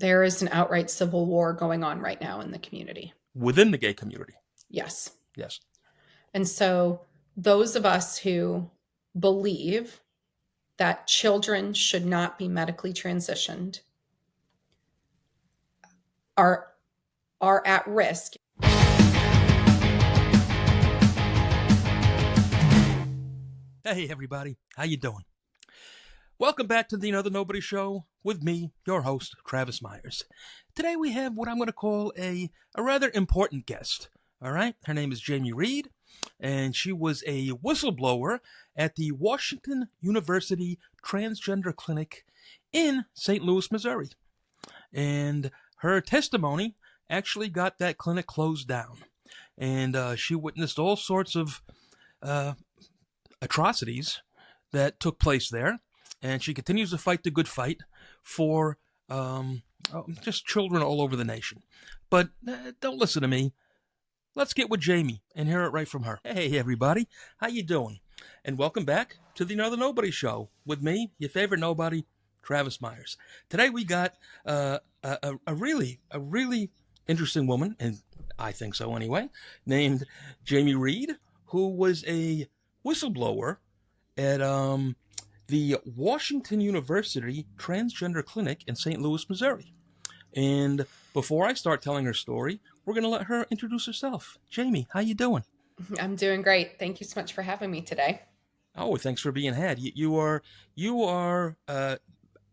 There is an outright civil war going on right now in the community. Within the gay community. Yes. Yes. And so those of us who believe that children should not be medically transitioned are are at risk. Hey everybody, how you doing? Welcome back to the Another Nobody Show with me, your host, Travis Myers. Today we have what I'm going to call a rather important guest. All right, her name is Jamie Reed, and she was a whistleblower at the Washington University Transgender Clinic in St. Louis, Missouri. And her testimony actually got that clinic closed down. And she witnessed all sorts of uh, atrocities that took place there, and she continues to fight the good fight for just children all over the nation. But don't listen to me. Let's get with Jamie and hear it right from her. Hey, everybody. How you doing? And welcome back to the Another Nobody Show with me, your favorite nobody, Travis Myers. Today we got a really interesting woman, and I think so anyway, named Jamie Reed, who was a whistleblower at the Washington University Transgender Clinic in St. Louis, Missouri. And before I start telling her story, we're going to let her introduce herself. Jamie, how you doing? I'm doing great. Thank you so much for having me today. Oh, thanks for being had. You are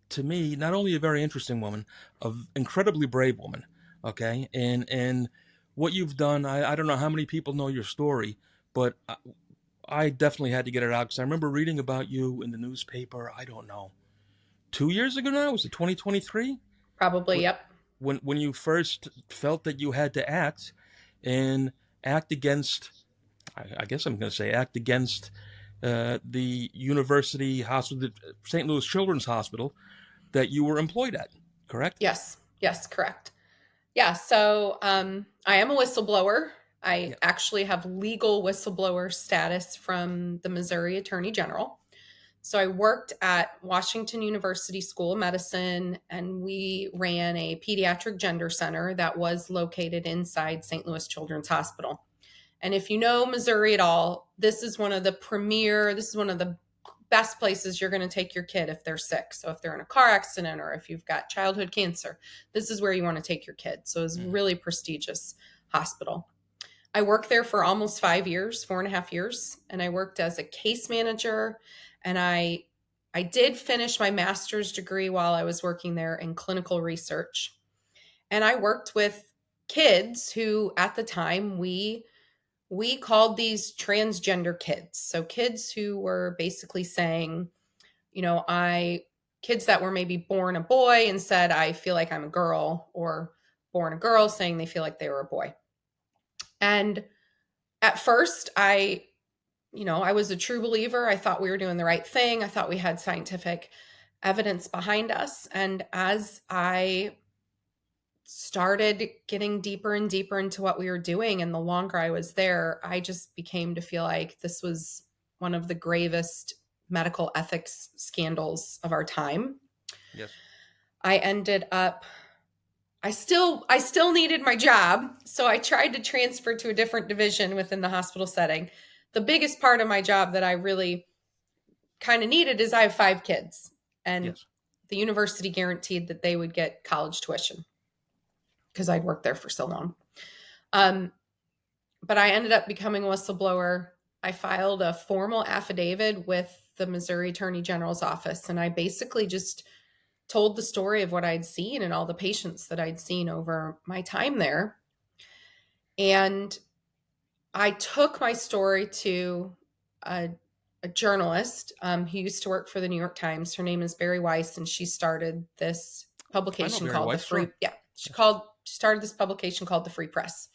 to me not only a very interesting woman, an incredibly brave woman. Okay, and what you've done, I don't know how many people know your story, but I definitely had to get it out because I remember reading about you in the newspaper. I don't know, 2 years ago now. Was it 2023? Probably, yep. When you first felt that you had to act and act against, I guess I'm going to say act against the university hospital, the St. Louis Children's Hospital that you were employed at, correct? Yes. Yes, correct. Yeah, so I am a whistleblower. I Yeah. actually have legal whistleblower status from the Missouri Attorney General. So I worked at Washington University School of Medicine, and we ran a pediatric gender center that was located inside St. Louis Children's Hospital. And if you know Missouri at all, this is one of the best places you're going to take your kid if they're sick. So if they're in a car accident or if you've got childhood cancer, this is where you want to take your kid. So it's a Mm. really prestigious hospital. I worked there for almost 5 years, 4.5 years, and I worked as a case manager. And I did finish my master's degree while I was working there in clinical research. And I worked with kids who at the time we called these transgender kids. So kids who were basically saying, I kids that were maybe born a boy and said, I feel like I'm a girl, or born a girl saying they feel like they were a boy. And at first, I was a true believer. I thought we were doing the right thing. I thought we had scientific evidence behind us. And as I started getting deeper and deeper into what we were doing, and the longer I was there, I just became to feel like this was one of the gravest medical ethics scandals of our time. Yes. I ended up I still needed my job, so I tried to transfer to a different division within the hospital setting. The biggest part of my job that I really kind of needed is I have 5 kids, and Yes. the university guaranteed that they would get college tuition because I'd worked there for so long. Um, but I ended up becoming a whistleblower. I filed a formal affidavit with the Missouri Attorney General's office, and I basically just told the story of what I'd seen and all the patients that I'd seen over my time there. And I took my story to a, a journalist who used to work for the New York Times. Her name is Barry Weiss, and she started this I know publication Barry called the White, Free. sure. Yeah, she Yes. called she started this publication called the Free Press.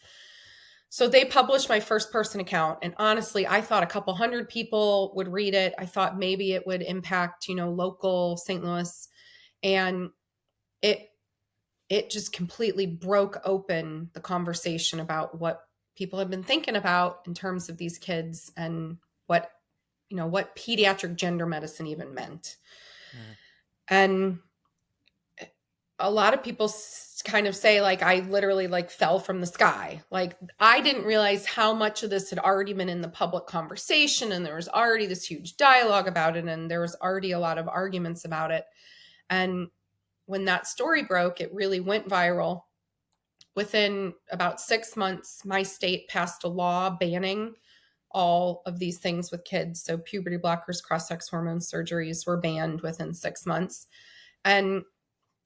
So they published my first person account, and honestly, I thought a couple hundred people would read it. I thought maybe it would impact, local St. Louis, and it it just completely broke open the conversation about what people had been thinking about in terms of these kids and what pediatric gender medicine even meant. Mm. And a lot of people kind of say like I literally like fell from the sky. Like I didn't realize how much of this had already been in the public conversation, and there was already this huge dialogue about it, and there was already a lot of arguments about it. And when that story broke, it really went viral. Within about 6 months, my state passed a law banning all of these things with kids. So puberty blockers, cross-sex hormone surgeries were banned within 6 months. And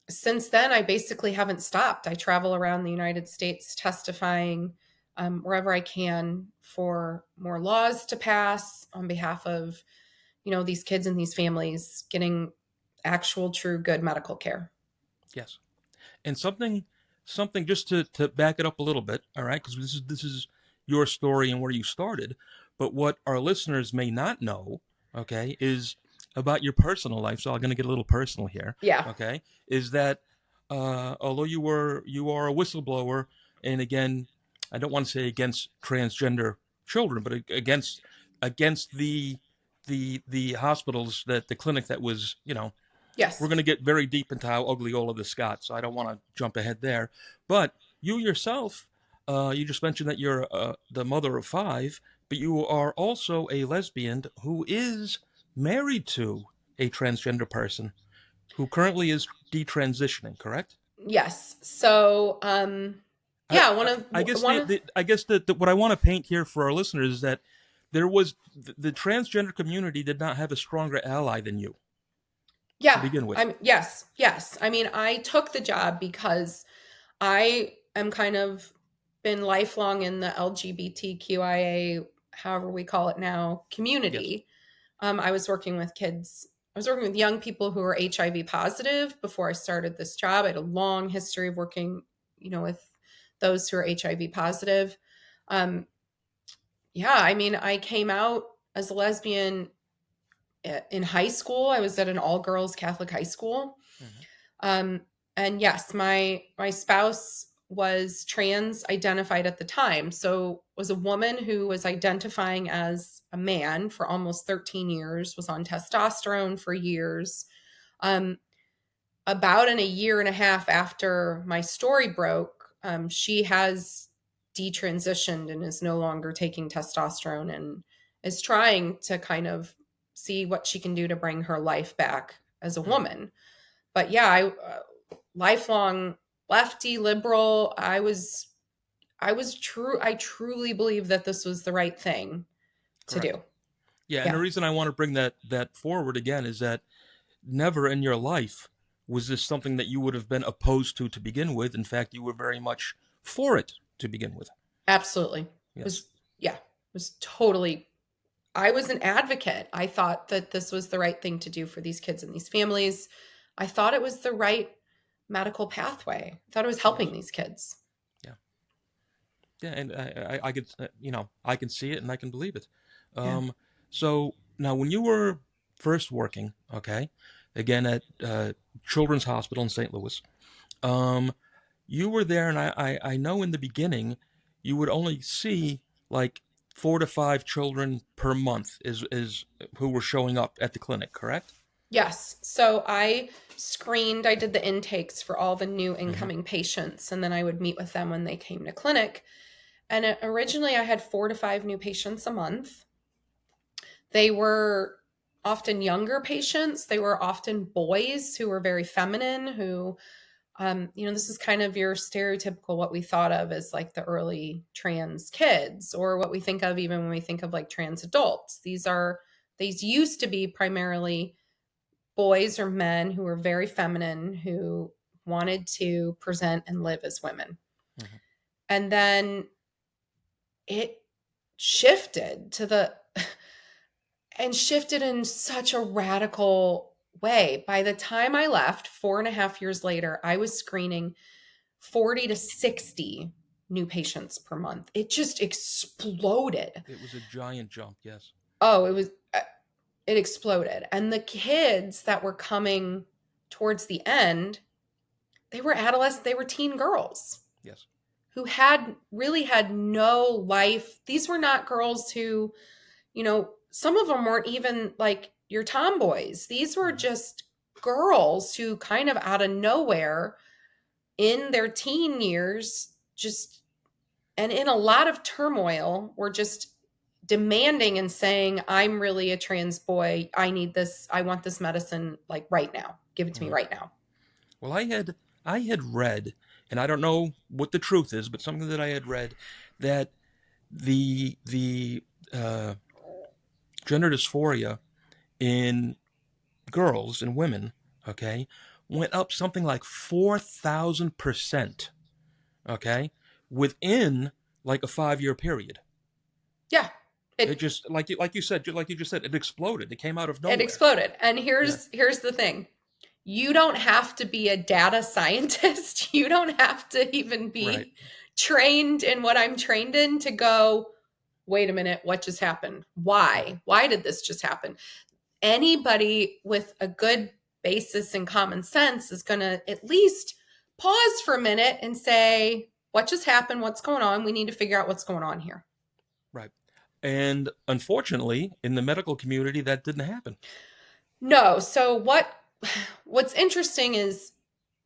since then, I basically haven't stopped. I travel around the United States testifying wherever I can for more laws to pass on behalf of, these kids and these families getting actual, true, good medical care. Yes. And something just to back it up a little bit, all right? Because this is your story and where you started. But what our listeners may not know, okay, is about your personal life. So I'm going to get a little personal here. Yeah. Okay, is that although you are a whistleblower, and again, I don't want to say against transgender children, but against the hospitals, that the clinic that was, Yes. we're going to get very deep into how ugly all of this got, so I don't want to jump ahead there. But you yourself, you just mentioned that you're the mother of 5, but you are also a lesbian who is married to a transgender person who currently is detransitioning, correct? Yes. So, yeah, I guess one of, what I want to paint here for our listeners is that there was the transgender community did not have a stronger ally than you to yeah, begin with. yes. I mean, I took the job because I am kind of been lifelong in the LGBTQIA, however we call it now, Yes. community. I was working with kids. I was working with young people who were HIV positive before I started this job. I had a long history of working, with those who are HIV positive. Um, yeah, I mean, I came out as a lesbian in high school. I was at an all girls Catholic high school. Mm-hmm. Um, and yes, my spouse was trans identified at the time. So was a woman who was identifying as a man for almost 13 years, was on testosterone for years. Um, about in a year and a half after my story broke, she has detransitioned and is no longer taking testosterone and is trying to kind of see what she can do to bring her life back as a Mm-hmm. woman. But yeah, I lifelong lefty liberal. I truly believe that this was the right thing to Correct. do. Yeah, and the Yeah, reason I want to bring that forward again is that never in your life was this something that you would have been opposed to begin with. In fact, you were very much for it to begin with. absolutely. It Yes. was yeah, it was totally. I was an advocate. I thought that this was the right thing to do for these kids and these families. I thought it was the right medical pathway. I thought it was helping Yes. these kids. Yeah. Yeah, and I could, I can see it and I can believe it. Yeah. So now, when you were first working, okay, again at Children's Hospital in St. Louis, um, you were there, and I know in the beginning you would only see like 4 to 5 children per month is who were showing up at the clinic, correct? Yes. So I did the intakes for all the new Mm-hmm. incoming patients, and then I would meet with them when they came to clinic. And originally I had 4 to 5 new patients a month. They were often younger patients. They were often boys who were very feminine, who, this is kind of your stereotypical what we thought of as like the early trans kids, or what we think of even when we think of like trans adults. These used to be primarily boys or men who were very feminine, who wanted to present and live as women. Mm-hmm. And then it shifted shifted in such a radical way. By the time I left, 4.5 years later, I was screening 40 to 60 new patients per month. It just exploded. It was a giant jump, yes. Oh, it exploded. And the kids that were coming towards the end, they were adolescents, they were teen girls Yes. who had no life. These were not girls who, some of them weren't even like your tomboys. These were Mm-hmm. just girls who kind of out of nowhere. in their teen years, just, and in a lot of turmoil, were just demanding and saying, I'm really a trans boy. I need this. I want this medicine like right now. Give it to me Mhm. right now. Well, I had read, and I don't know what the truth is, but something that I had read that the gender dysphoria in girls and women, okay, went up something like 4,000%, okay, within like a 5-year period. Yeah. It It just like you said, like you just said, it exploded. It came out of it nowhere. exploded. And Yeah, here's the thing. You don't have to be a data scientist. You don't have to even right. be trained in what I'm trained in to go, wait a minute, what just happened? Yeah, Why? Why did this just happen? Anybody with a good basis in common sense is going to at least pause for a minute and say, what just happened? What's going on? We need to figure out what's going on here. right. And unfortunately, in the medical community, that didn't happen. No. So what's interesting is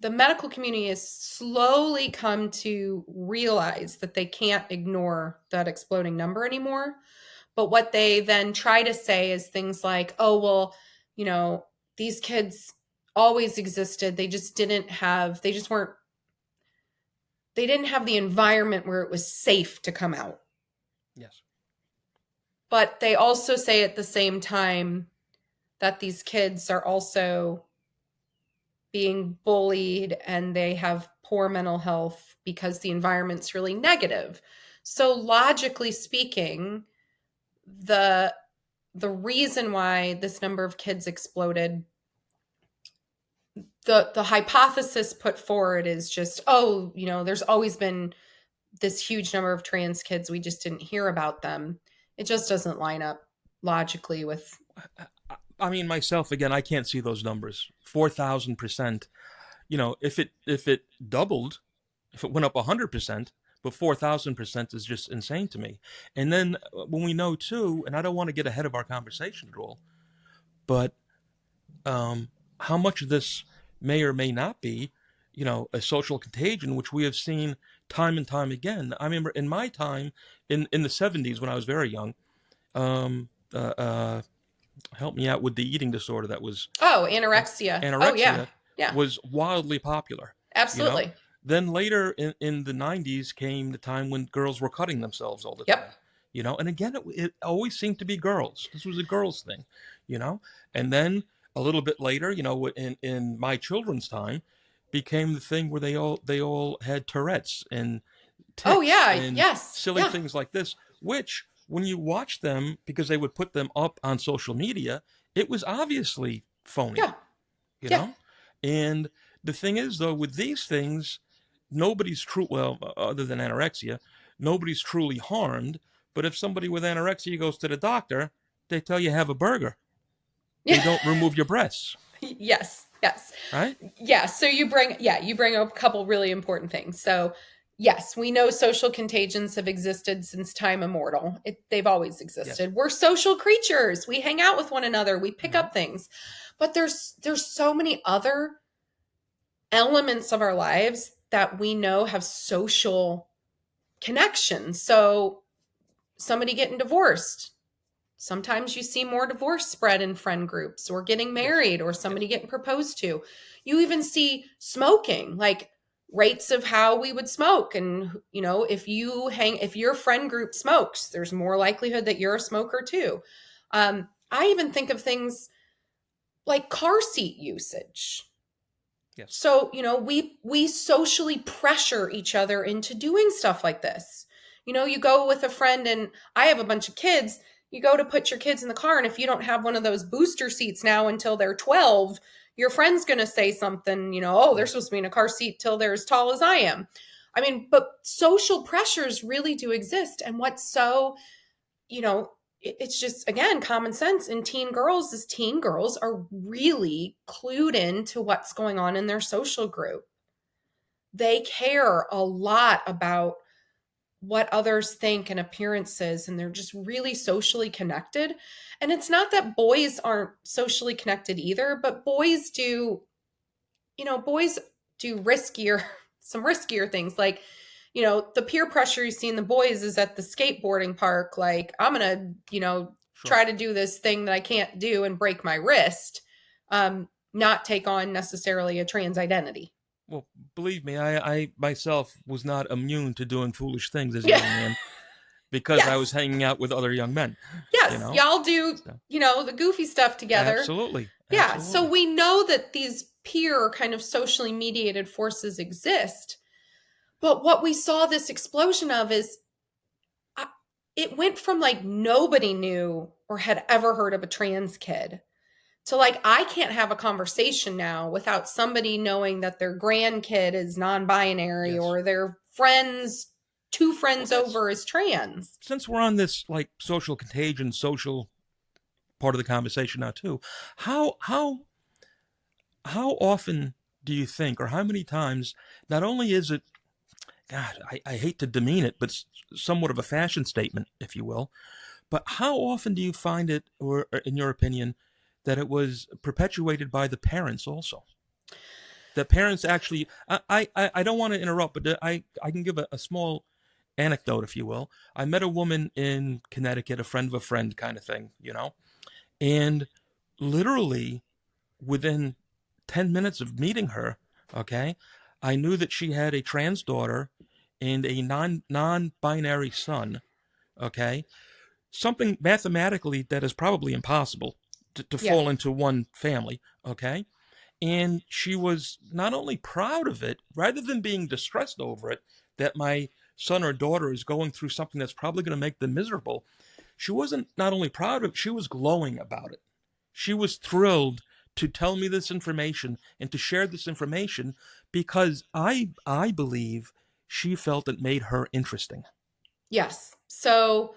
the medical community has slowly come to realize that they can't ignore that exploding number anymore. But what they then try to say is things like, oh, well, you know, these kids always existed. They just weren't, they didn't have the environment where it was safe to come out. Yes. But they also say at the same time that these kids are also being bullied and they have poor mental health because the environment's really negative. So logically speaking, the reason why this number of kids exploded, the hypothesis put forward is just, oh, you know, there's always been this huge number of trans kids, we just didn't hear about them. It just doesn't line up logically with. I mean, myself again, I can't see those numbers. 4,000%. You know, if it doubled, if it went up 100%, but 4,000% is just insane to me. And then when we know too, and I don't want to get ahead of our conversation at all, but how much of this may or may not be, you know, a social contagion, which we have seen time and time again. I remember in my time in the 70s when I was very young, um, uh, uh, help me out with the eating disorder that was Oh, uh, anorexia. Oh yeah. anorexia Yeah. was wildly popular, you know. Absolutely. Then later in the 90s came the time when girls were cutting themselves all the Yep. time, you know. And again, it always seemed to be girls. This was a girls thing, you know. And then a little bit later, you know, in my children's time, became the thing where they all had Tourette's and Oh tics yeah. and Yes. silly Yeah. things like this, which when you watch them, because they would put them up on social media, it was obviously phony, Yeah. you Yeah. know? And the thing is, though, with these things, nobody's true, well, other than anorexia, nobody's truly harmed. But if somebody with anorexia goes to the doctor, they tell you have a burger. They Yeah. don't remove your breasts, Yes. Yes. right? Yeah. So you bring up a couple really important things. So yes, we know social contagions have existed since time immortal. They've always Yes. existed. We're social creatures. We hang out with one another. We pick Mm-hmm. up things. But there's so many other elements of our lives that we know have social connections. So somebody getting divorced. Sometimes you see more divorce spread in friend groups, or getting Yes. married, or Yes. somebody getting proposed to. You even see smoking, like rates of how we would smoke. And, you know, if your friend group smokes, there's more likelihood that you're a smoker too. I even think of things like car seat usage. Yes. So, you know, we socially pressure each other into doing stuff like this. You know, you go with a friend, and I have a bunch of kids. You go to put your kids in the car, and if you don't have one of those booster seats now until they're 12, your friend's going to say something, you know, oh, they're Yes. supposed to be in a car seat till they're as tall as I am. I mean, but social pressures really do exist. And what's so, you know, it's just, again, common sense in teen girls is teen girls are really clued into what's going on in their social group. They care a lot about what others think and appearances, and they're just really socially connected. And it's not that boys aren't socially connected either, but boys do, you know, boys do riskier some riskier things, like, the peer pressure you see in the boys is at the skateboarding park. Like, I'm going to, Sure. try to do this thing that I can't do and break my wrist, not take on necessarily a trans identity. Well, believe me, I myself was not immune to doing foolish things as a Yeah. young man because I was Yes. hanging out with other young men, you Yes. know? Y'all do, So, the goofy stuff together. absolutely. Yeah. So Absolutely. we know that these peer kind of socially mediated forces exist. But what we saw this explosion of is it went from like nobody knew or had ever heard of a trans kid to like I can't have a conversation now without somebody knowing that their grandkid is non-binary Yes. or their friends, two Well, friends that's over is trans. since we're on this like social contagion, social part of the conversation now too. How how often do you think, or how many times? Not only is it, God, I hate to demean it, but somewhat of a fashion statement, if you will. But how often do you find it, or in your opinion, that it was perpetuated by the parents also? The parents actually, I don't want to interrupt, but I can give a small anecdote, if you will. I met a woman in Connecticut, a friend of a friend kind of thing, and literally within 10 minutes of meeting her, okay, I knew that she had a trans daughter and a non-binary son, okay? Something mathematically that is probably impossible to Yeah. fall into one family, okay? And she was not only proud of it, rather than being distressed over it, that my son or daughter is going through something that's probably going to make them miserable. She wasn't not only proud of it, she was glowing about it. She was thrilled to tell me this information and to share this information because I believe she felt it made her interesting. Yes. So,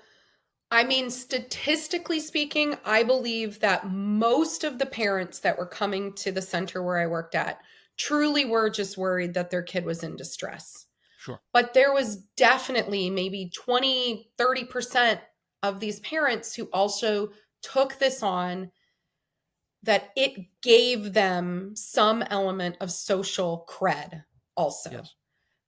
I mean, statistically speaking, I believe that most of the parents that were coming to the center where I worked at truly were just worried that their kid was in distress. Sure. But there was definitely maybe 20, 30% of these parents who also took this on, that it gave them some element of social cred also. Yes.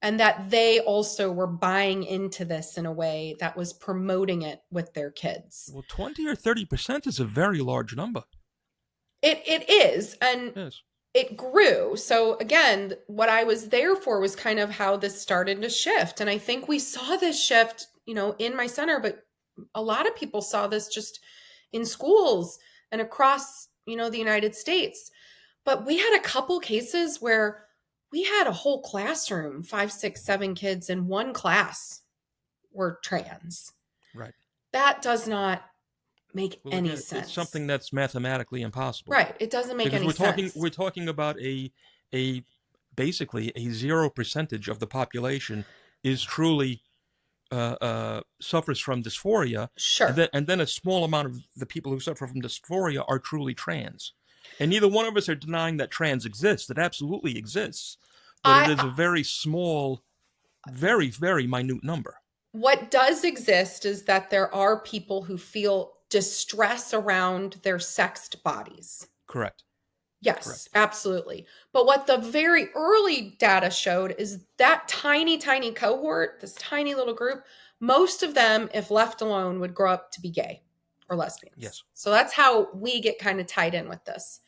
And that they also were buying into this in a way that was promoting it with their kids. Well, 20 or 30% is a very large number. It is. And Yes. it grew. So again, what I was there for was kind of how this started to shift. And I think we saw this shift, in my center, but a lot of people saw this just in schools and across, the United States. But we had a couple cases where we had a whole classroom, 5, 6, 7 kids in one class were trans. Right. That does not make Well, any again, it's sense. something that's mathematically impossible Right. It doesn't make because any sense. we're talking about a basically a zero percentage of the population is truly suffers from dysphoria, Sure. and then a small amount of the people who suffer from dysphoria are truly trans. And neither one of us are denying that trans exists. It absolutely exists, but it is I a very small, very very minute number. What does exist is that there are people who feel distress around their sexed bodies. Correct. Yes, Correct. absolutely. But what the very early data showed is that tiny, tiny cohort, this tiny little group, most of them, if left alone, would grow up to be gay or lesbians. Yes. So that's how we get kind of tied in with this.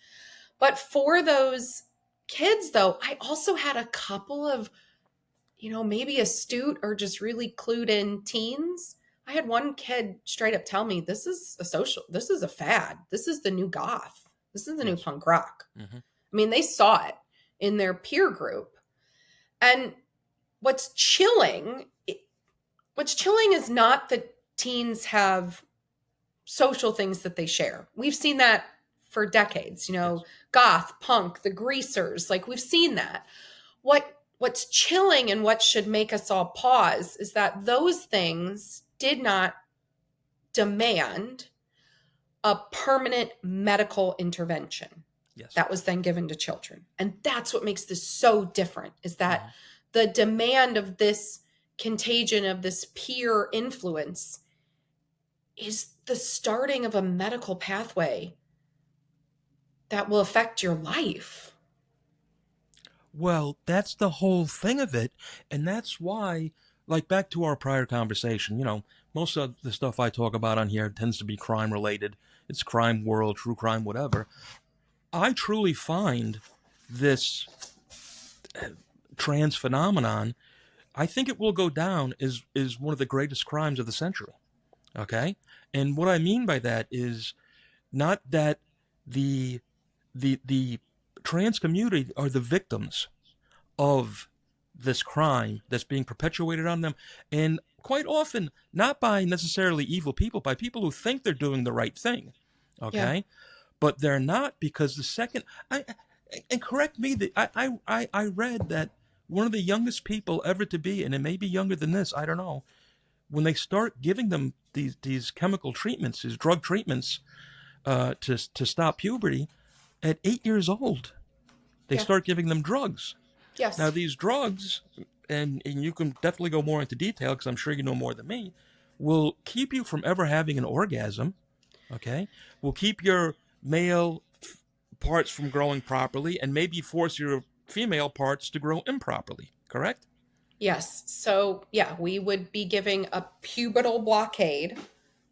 But for those kids, though, I also had a couple of, maybe astute or just really clued in teens. I had one kid straight up tell me, this is a fad. This is the new goth. This is the new Yes. punk rock. Hmm. I mean, they saw it in their peer group. And what's chilling, what's chilling is not that teens have social things that they share. We've seen that for decades, Yes. goth, punk, the greasers, like we've seen that. What's chilling and what should make us all pause is that those things did not demand a permanent medical intervention Yes. that was then given to children. And that's what makes this so different, is that Hmm. the demand of this contagion, of this peer influence, is the starting of a medical pathway that will affect your life. Well, that's the whole thing of it. And that's why, like, back to our prior conversation, most of the stuff I talk about on here tends to be crime related. It's crime world, true crime, whatever. I truly find this trans phenomenon, I think it will go down is one of the greatest crimes of the century. Okay? And what I mean by that is not that the the trans community are the victims of this crime that's being perpetuated on them, and quite often not by necessarily evil people, by people who think they're doing the right thing. Yeah. Okay? But they're not, because the second I and correct me, that I read that one of the youngest people ever to be, and it may be younger than this, I don't know, when they start giving them these chemical treatments, these drug treatments, to stop puberty, at 8 years old, they Yeah. start giving them drugs. Now Yes. these drugs, and you can definitely go more into detail because I'm sure you know more than me, will keep you from ever having an orgasm. Okay, will keep your male parts from growing properly, and maybe force your female parts to grow improperly. Correct? Yes. So, yeah, we would be giving a pubertal blockade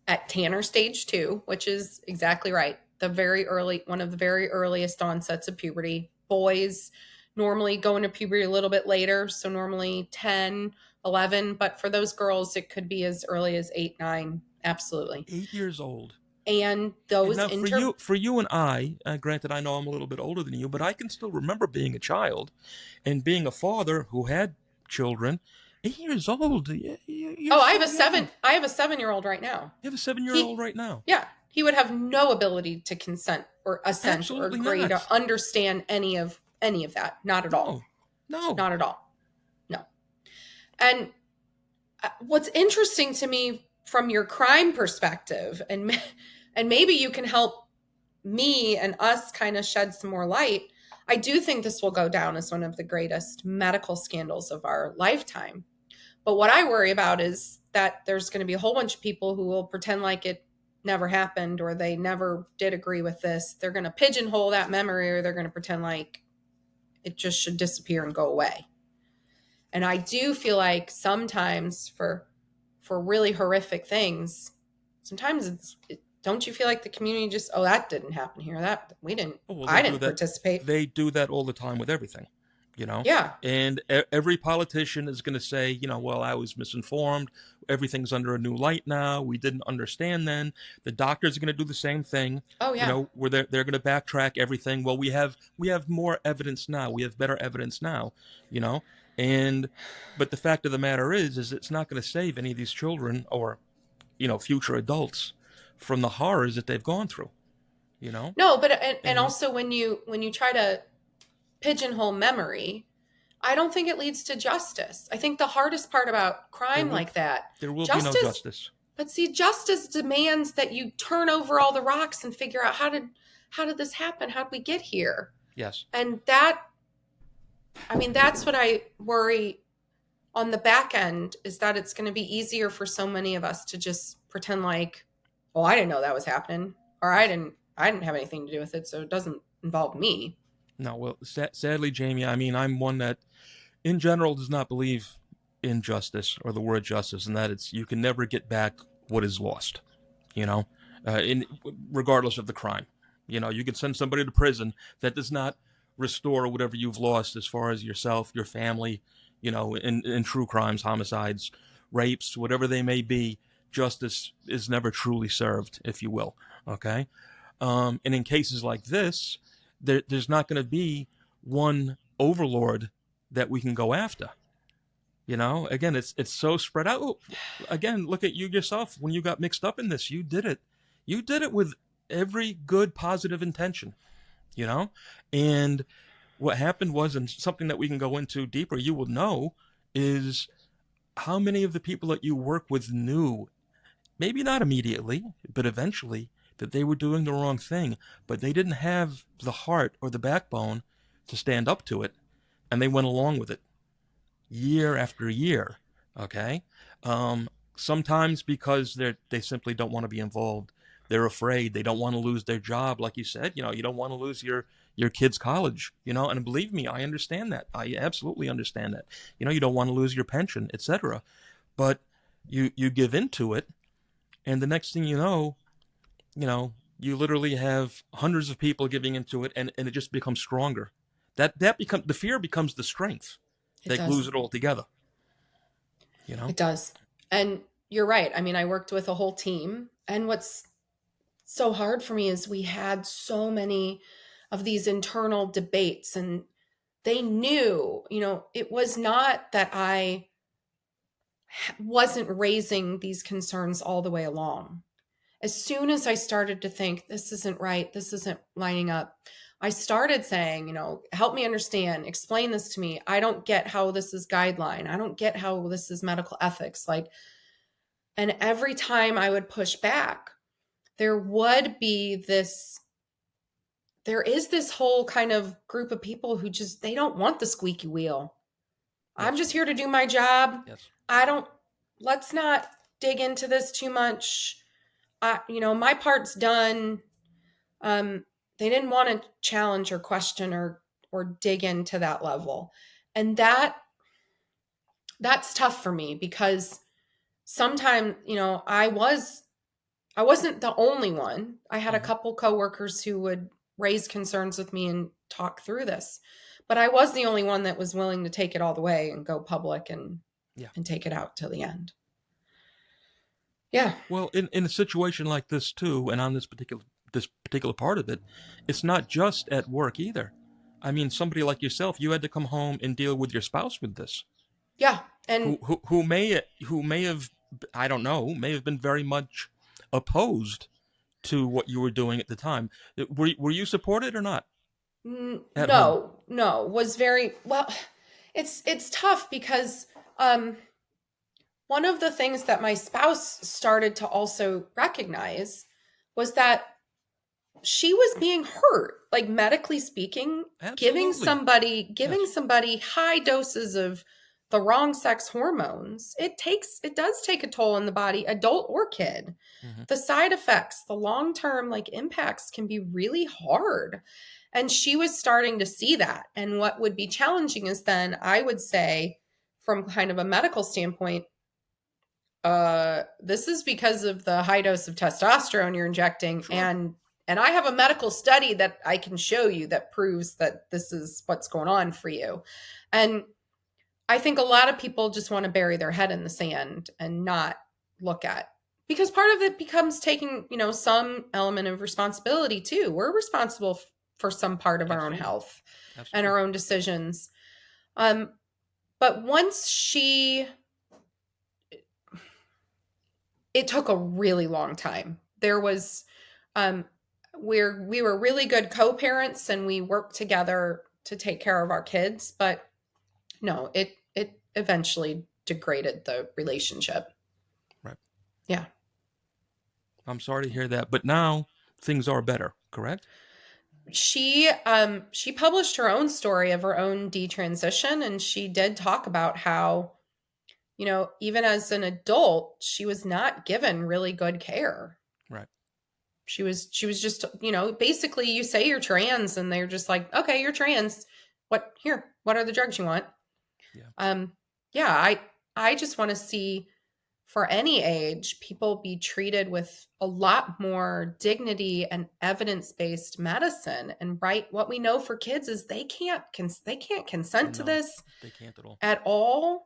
at Tanner stage 2, which is exactly right. One of the very earliest onsets of puberty. Boys normally go into puberty a little bit later, so normally 10, 11, but for those girls, it could be as early as 8, 9. Absolutely. 8 years old. And And those now for you and I, granted I know I'm a little bit older than you, but I can still remember being a child and being a father who had children. 8 years old. You're Oh, so young. I have a 7-year-old right now. You have a 7 year He old right now. Yeah, he would have no ability to consent or assent or Absolutely agree to not. understand any of that. Not at all. No. No. Not at all. No. And what's interesting to me from your crime perspective, and maybe you can help me and us kind of shed some more light. I do think this will go down as one of the greatest medical scandals of our lifetime. But what I worry about is that there's going to be a whole bunch of people who will pretend like it never happened or they never did agree with this. They're going to pigeonhole that memory, or they're going to pretend like it just should disappear and go away. And I do feel like sometimes for really horrific things, sometimes don't you feel like the community just, oh, that didn't happen here. Oh, well, I didn't participate. they do that all the time with everything, you know? Yeah. And every politician is going to say, well, I was misinformed. Everything's under a new light now. We didn't understand then. The doctors are going to do the same thing. Oh, yeah. Where they're going to backtrack everything. Well, we have more evidence now. We have better evidence now, but the fact of the matter is it's not going to save any of these children or, future adults from the horrors that they've gone through, No, but and also when you try to pigeonhole memory, I don't think it leads to justice. I think the hardest part about crime like that, there will be no justice. But see, justice demands that you turn over all the rocks and figure out how did this happen? How did we get here? Yes. And that's what I worry on the back end, is that it's going to be easier for so many of us to just pretend like, oh, I didn't know that was happening, or I didn't have anything to do with it, so it doesn't involve me. No, well, sadly, Jamie, I'm one that, in general, does not believe in justice or the word justice, and that you can never get back what is lost, regardless of the crime. You can send somebody to prison. That does not restore whatever you've lost as far as yourself, your family, in true crimes, homicides, rapes, whatever they may be. Justice is never truly served, if you will. Okay. And in cases like this, there's not going to be one overlord that we can go after. Again, it's so spread out. Again, look at you yourself. When you got mixed up in this, you did it. You did it with every good, positive intention, and what happened was, and something that we can go into deeper, you will know, is how many of the people that you work with knew, maybe not immediately, but eventually, that they were doing the wrong thing, but they didn't have the heart or the backbone to stand up to it, and they went along with it year after year. Okay. Sometimes because they simply don't want to be involved They're afraid. They don't want to lose their job. Like you said, you don't want to lose your kid's college, and believe me, I understand that. I absolutely understand that. You don't want to lose your pension, etc. But you give into it, and the next thing you know, you literally have hundreds of people giving into it, and it just becomes stronger. The fear becomes the strength. It They lose does. it all together. It does. And you're right. I mean, I worked with a whole team. And what's so hard for me is we had so many of these internal debates, and they knew, it was not that I wasn't raising these concerns all the way along. As soon as I started to think this isn't right, this isn't lining up, I started saying, help me understand, explain this to me. I don't get how this is guideline. I don't get how this is medical ethics. And every time I would push back, there is this whole kind of group of people who they don't want the squeaky wheel. Yes. I'm just here to do my job. Yes. Let's not dig into this too much. My part's done. They didn't want to challenge or question or dig into that level. And that's tough for me, because sometimes, I wasn't the only one. I had a couple coworkers who would raise concerns with me and talk through this, but I was the only one that was willing to take it all the way and go public and take it out till the end. Yeah. Well, in a situation like this too, and on this particular part of it, it's not just at work either. I mean, somebody like yourself, you had to come home and deal with your spouse with this. Yeah, and who may have, I don't know, may have been very much opposed to what you were doing at the time. Were you supported or not? No, was very well. It's tough because one of the things that my spouse started to also recognize was that she was being hurt, like medically speaking. Absolutely. giving somebody high doses of the wrong sex hormones, it does take a toll on the body, adult or kid. The side effects, the long-term impacts can be really hard. And she was starting to see that. And what would be challenging is then I would say, from kind of a medical standpoint, this is because of the high dose of testosterone you're injecting. Sure. And I have a medical study that I can show you that proves that this is what's going on for you. And I think a lot of people just want to bury their head in the sand and not look at, because part of it becomes taking, some element of responsibility too. We're responsible for some part of our own health and our own decisions. But once it took a really long time. There was, we were really good co-parents and we worked together to take care of our kids, but no, it eventually degraded the relationship. Right. Yeah. I'm sorry to hear that, but now things are better, correct? She published her own story of her own detransition, and she did talk about how, even as an adult, she was not given really good care. Right. She was just, basically you say you're trans and they're just like, okay, you're trans. What are the drugs you want? Yeah. I just want to see, for any age, people be treated with a lot more dignity and evidence-based medicine. And what we know for kids is they can't consent to this. They can't at all. At all.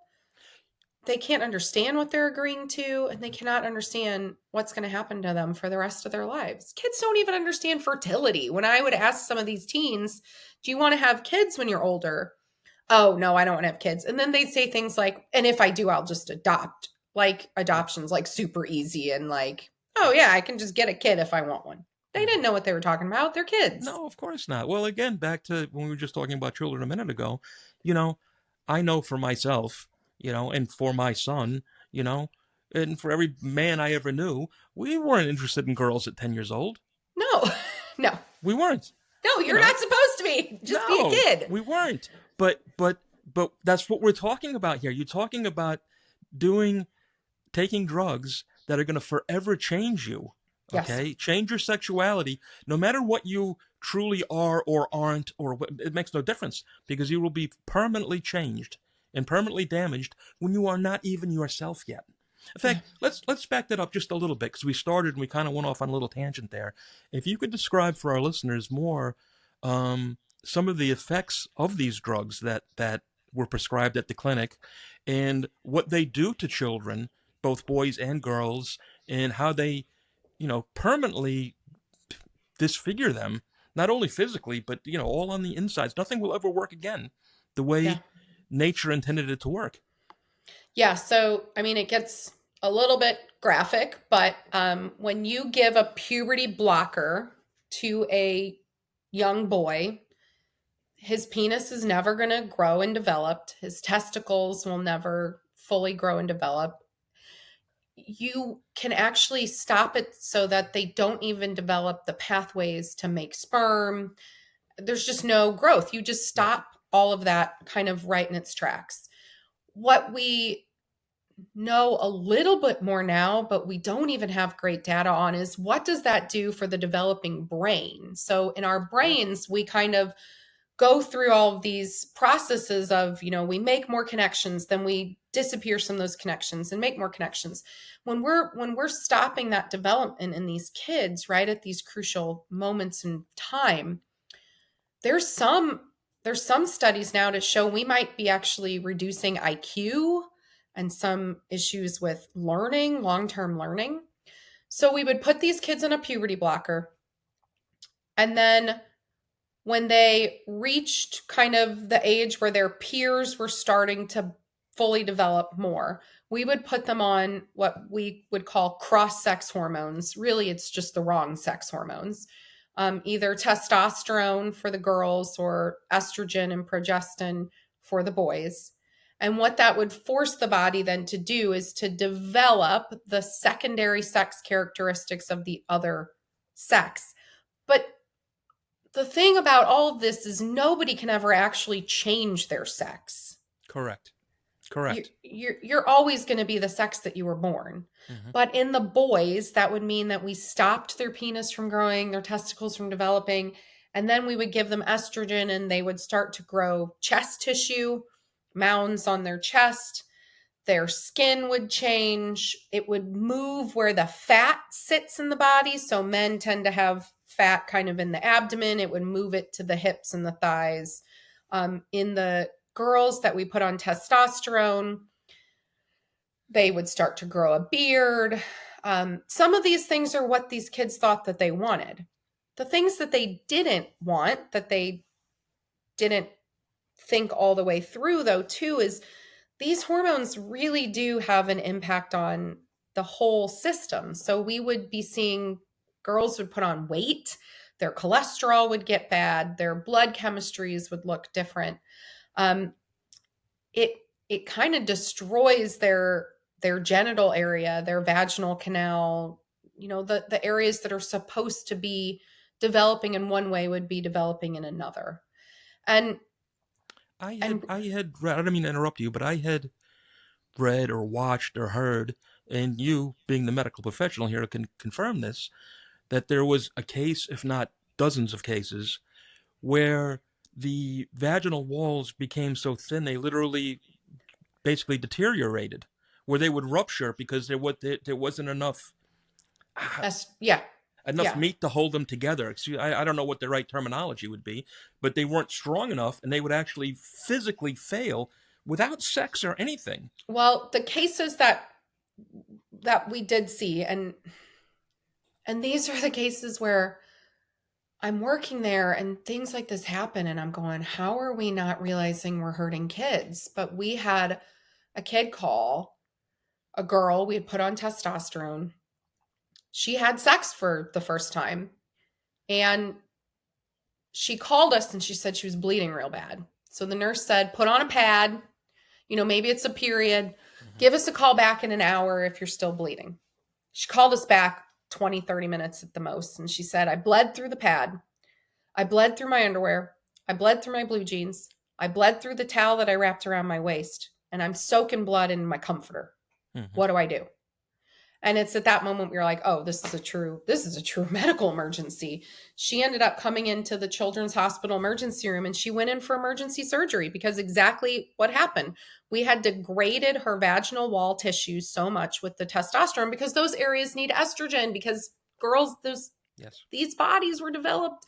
They can't understand what they're agreeing to, and they cannot understand what's going to happen to them for the rest of their lives. Kids don't even understand fertility. When I would ask some of these teens, do you want to have kids when you're older? Oh, no, I don't want to have kids. And then they'd say things like, and if I do, I'll just adopt. Adoption's super easy, and oh yeah, I can just get a kid if I want one. They didn't know what they were talking about. They're kids. No, of course not. Well, again, back to when we were just talking about children a minute ago, I know for myself, and for my son, and for every man I ever knew, we weren't interested in girls at 10 years old. No. We weren't. No, you're not supposed to be. Just be a kid. We weren't. But that's what we're talking about here. You're talking about taking drugs that are going to forever change you. Yes. Okay, change your sexuality, no matter what you truly are or aren't, or what, it makes no difference, because you will be permanently changed and permanently damaged when you are not even yourself yet. In Yeah. fact, let's back that up just a little bit, because we started and we kind of went off on a little tangent there. If you could describe for our listeners more some of the effects of these drugs that were prescribed at the clinic, and what they do to children, both boys and girls, and how they permanently disfigure them, not only physically, but, all on the insides. Nothing will ever work again the Yeah. way nature intended it to work. Yeah. So, I mean, it gets a little bit graphic, but when you give a puberty blocker to a young boy, his penis is never going to grow and develop. His testicles will never fully grow and develop. You can actually stop it so that they don't even develop the pathways to make sperm. There's just no growth. You just Right. stop all of that kind of right in its tracks. What we know a little bit more now, but we don't even have great data on, is what does that do for the developing brain? So in our brains, we kind of go through all of these processes of, we make more connections, then we disappear some of those connections and make more connections. When we're stopping that development in these kids right at these crucial moments in time, there's some there's some studies now to show we might be actually reducing IQ and some issues with learning, long-term learning. So we would put these kids in a puberty blocker, and then when they reached kind of the age where their peers were starting to fully develop more, we would put them on what we would call cross sex hormones. Really, it's just the wrong sex hormones, either testosterone for the girls or estrogen and progestin for the boys. And what that would force the body then to do is to develop the secondary sex characteristics of the other sex. But the thing about all of this is nobody can ever actually change their sex. Correct. You're, Correct. you're, you're always going to be the sex that you were born. Hmm. But in the boys, that would mean that we stopped their penis from growing, their testicles from developing, and then we would give them estrogen and they would start to grow chest tissue, mounds on their chest. Their skin would change. It would move where the fat sits in the body. So men tend to have fat kind of in the abdomen. It would move it to the hips and the thighs. In the girls that we put on testosterone, they would start to grow a beard. Some of these things are what these kids thought that they wanted. The things that they didn't want, that they didn't think all the way through, though, too, is these hormones really do have an impact on the whole system. So we would be seeing girls would put on weight, their cholesterol would get bad, their blood chemistries would look different. Um, it it kind of destroys their genital area, their vaginal canal. The areas that are supposed to be developing in one way would be developing in another. And and I had read, I don't mean to interrupt you, but I had read or watched or heard, and you, being the medical professional here, can confirm this, that there was a case, if not dozens of cases, where the vaginal walls became so thin they literally basically deteriorated, where they would rupture because there wasn't yeah, enough yeah. meat to hold them together. I don't know what the right terminology would be, but they weren't strong enough, and they would actually physically fail without sex or anything. Well, the cases that we did see, and these are the cases where I'm working there and things like this happen and I'm going, how are we not realizing we're hurting kids? But we had a kid call, a girl we had put on testosterone. She had sex for the first time, and she called us and she said she was bleeding real bad. So the nurse said, put on a pad, maybe it's a period. Mm-hmm. Give us a call back in an hour if you're still bleeding. She called us back 20, 30 minutes at the most. And she said, I bled through the pad. I bled through my underwear. I bled through my blue jeans. I bled through the towel that I wrapped around my waist. And I'm soaking blood in my comforter. Mm-hmm. What do I do? And it's at that moment you're like, oh, this is a true medical emergency. She ended up coming into the children's hospital emergency room, and she went in for emergency surgery because exactly what happened. We had degraded her vaginal wall tissues so much with the testosterone because those areas need estrogen, because girls, Yes. these bodies were developed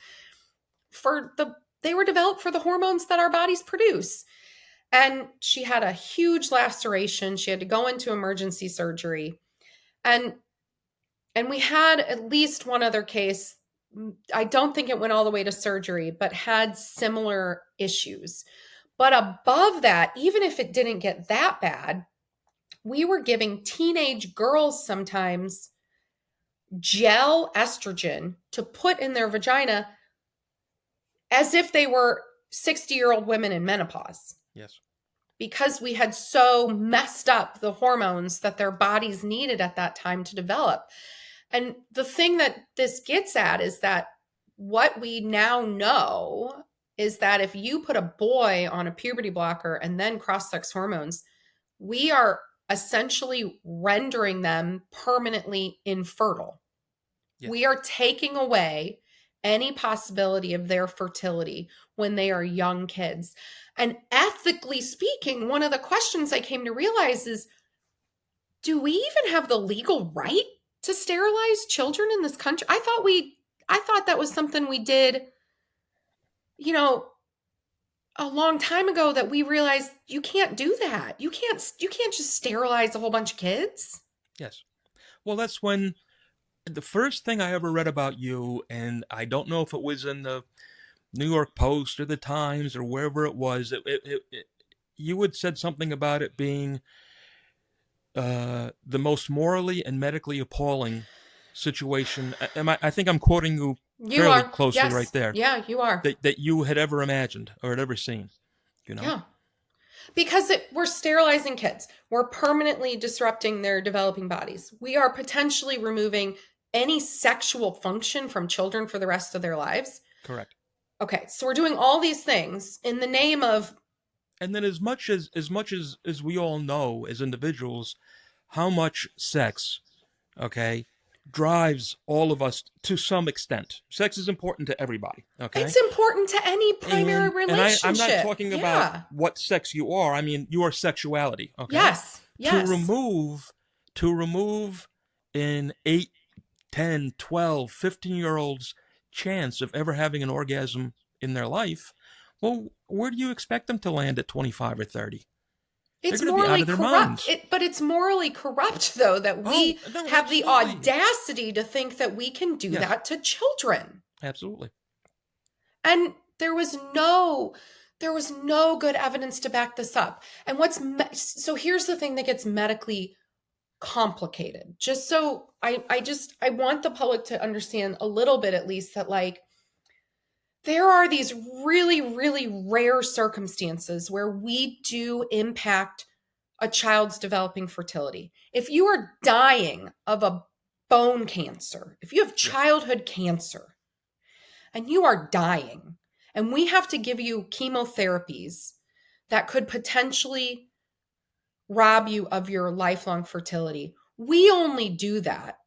for the hormones that our bodies produce. And she had a huge laceration. She had to go into emergency surgery. And we had at least one other case. I don't think it went all the way to surgery, but had similar issues. But above that, even if it didn't get that bad, we were giving teenage girls sometimes gel estrogen to put in their vagina as if they were 60-year-old women in menopause. Yes. Because we had so messed up the hormones that their bodies needed at that time to develop. And the thing that this gets at is that what we now know is that if you put a boy on a puberty blocker and then cross-sex hormones, we are essentially rendering them permanently infertile. Yes. We are taking away any possibility of their fertility when they are young kids. And ethically speaking, one of the questions I came to realize is, do we even have the legal right to sterilize children in this country? I thought that was something we did, a long time ago, that we realized you can't do that. You can't just sterilize a whole bunch of kids. Yes. Well, that's when the first thing I ever read about you, and I don't know if it was in the New York Post or the Times or wherever it was, you had said something about it being the most morally and medically appalling situation. I think I'm quoting you fairly closely, yes. right there. Yeah, you are. That you had ever imagined or had ever seen. Yeah. Because we're sterilizing kids. We're permanently disrupting their developing bodies. We are potentially removing any sexual function from children for the rest of their lives. Correct. Okay, so we're doing all these things in the name of... And then as much as we all know as individuals, how much sex, okay, drives all of us to some extent. Sex is important to everybody, okay? It's important to any primary relationship. And I'm not talking about what sex you are. I mean, your sexuality, okay? Yes. To remove an 8, 10, 12, 15-year-old's chance of ever having an orgasm in their life, well, where do you expect them to land at 25 or 30? It's morally corrupt. But it's morally corrupt, though, that we have the audacity to think that we can do that to children. Absolutely. And there was no good evidence to back this up. And so here's the thing that gets medically complicated. Just so I want the public to understand a little bit, at least, that there are these really, really rare circumstances where we do impact a child's developing fertility. If you are dying of a bone cancer, if you have childhood cancer and you are dying, and we have to give you chemotherapies that could potentially rob you of your lifelong fertility, we only do that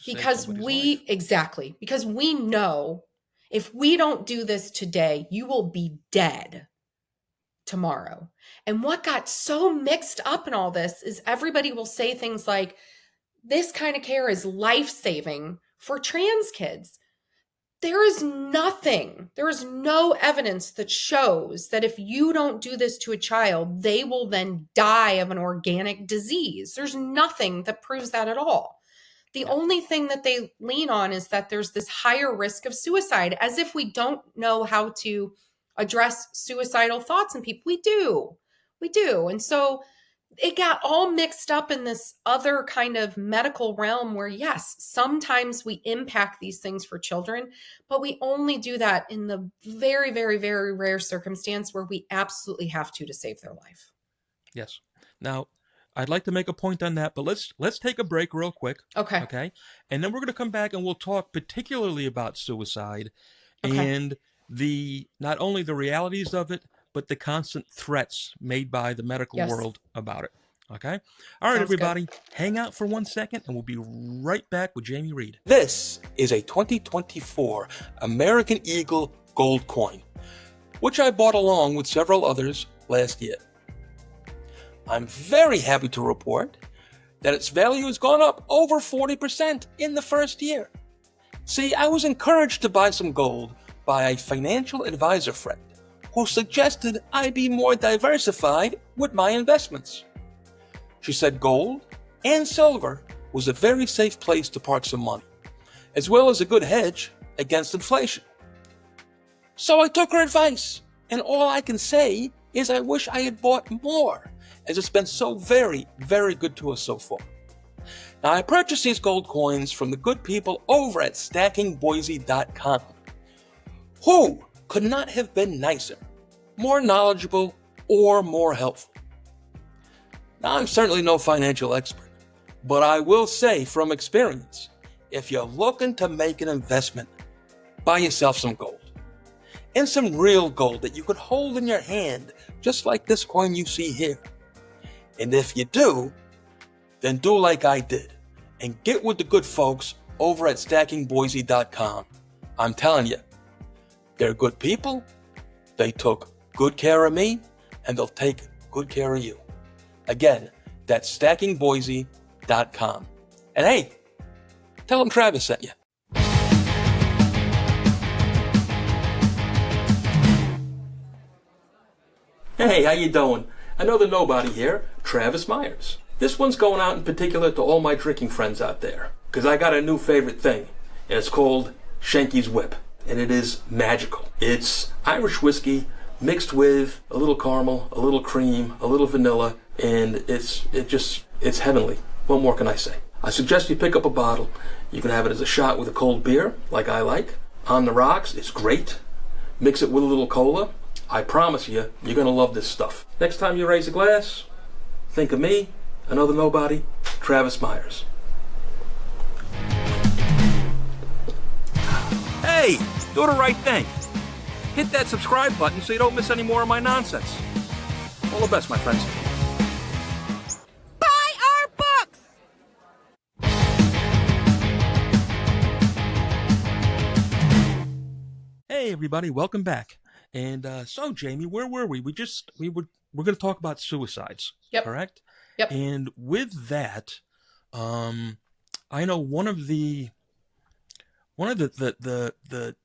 because because we know if we don't do this today, you will be dead tomorrow. And what got so mixed up in all this is everybody will say things like, this kind of care is life-saving for trans kids. There is no evidence that shows that if you don't do this to a child, they will then die of an organic disease. There's nothing that proves that at all. The only thing that they lean on is that there's this higher risk of suicide, as if we don't know how to address suicidal thoughts in people. We do. And so it got all mixed up in this other kind of medical realm where, yes, sometimes we impact these things for children, but we only do that in the very, very, very rare circumstance where we absolutely have to save their life. Yes. Now, I'd like to make a point on that, but let's take a break real quick. Okay. And then we're going to come back and we'll talk particularly about suicide and not only the realities of it, but the constant threats made by the medical world about it. Okay? All right, Sounds good. everybody, hang out for 1 second and we'll be right back with Jamie Reed. This is a 2024 American Eagle gold coin, which I bought along with several others last year. I'm very happy to report that its value has gone up over 40% in the first year. See, I was encouraged to buy some gold by a financial advisor friend who suggested I be more diversified with my investments. She said gold and silver was a very safe place to park some money, as well as a good hedge against inflation. So I took her advice, and all I can say is I wish I had bought more, as it's been so very, very good to us so far. Now, I purchased these gold coins from the good people over at stackingboise.com, who could not have been nicer, more knowledgeable, or more helpful. Now, I'm certainly no financial expert, but I will say from experience, if you're looking to make an investment, buy yourself some gold. And some real gold that you could hold in your hand, just like this coin you see here. And if you do, then do like I did and get with the good folks over at stackingboise.com. I'm telling you, they're good people, they took good care of me, and they'll take good care of you. Again, that's stackingboise.com. And hey, tell them Travis sent you. Hey, how you doing? Another nobody here, Travis Myers. This one's going out in particular to all my drinking friends out there, because I got a new favorite thing, and it's called Shanky's Whip, and it is magical. It's Irish whiskey mixed with a little caramel, a little cream, a little vanilla, and it's heavenly. What more can I say? I suggest you pick up a bottle. You can have it as a shot with a cold beer, like I like. On the rocks, it's great. Mix it with a little cola. I promise you, you're going to love this stuff. Next time you raise a glass, think of me, another nobody, Travis Myers. Hey, do the right thing. Hit that subscribe button so you don't miss any more of my nonsense. All the best, my friends. Buy our books! Hey, everybody, welcome back. And so, Jamie, where were we? We're going to talk about suicides, Yep. correct? Yep. And with that, I know one of the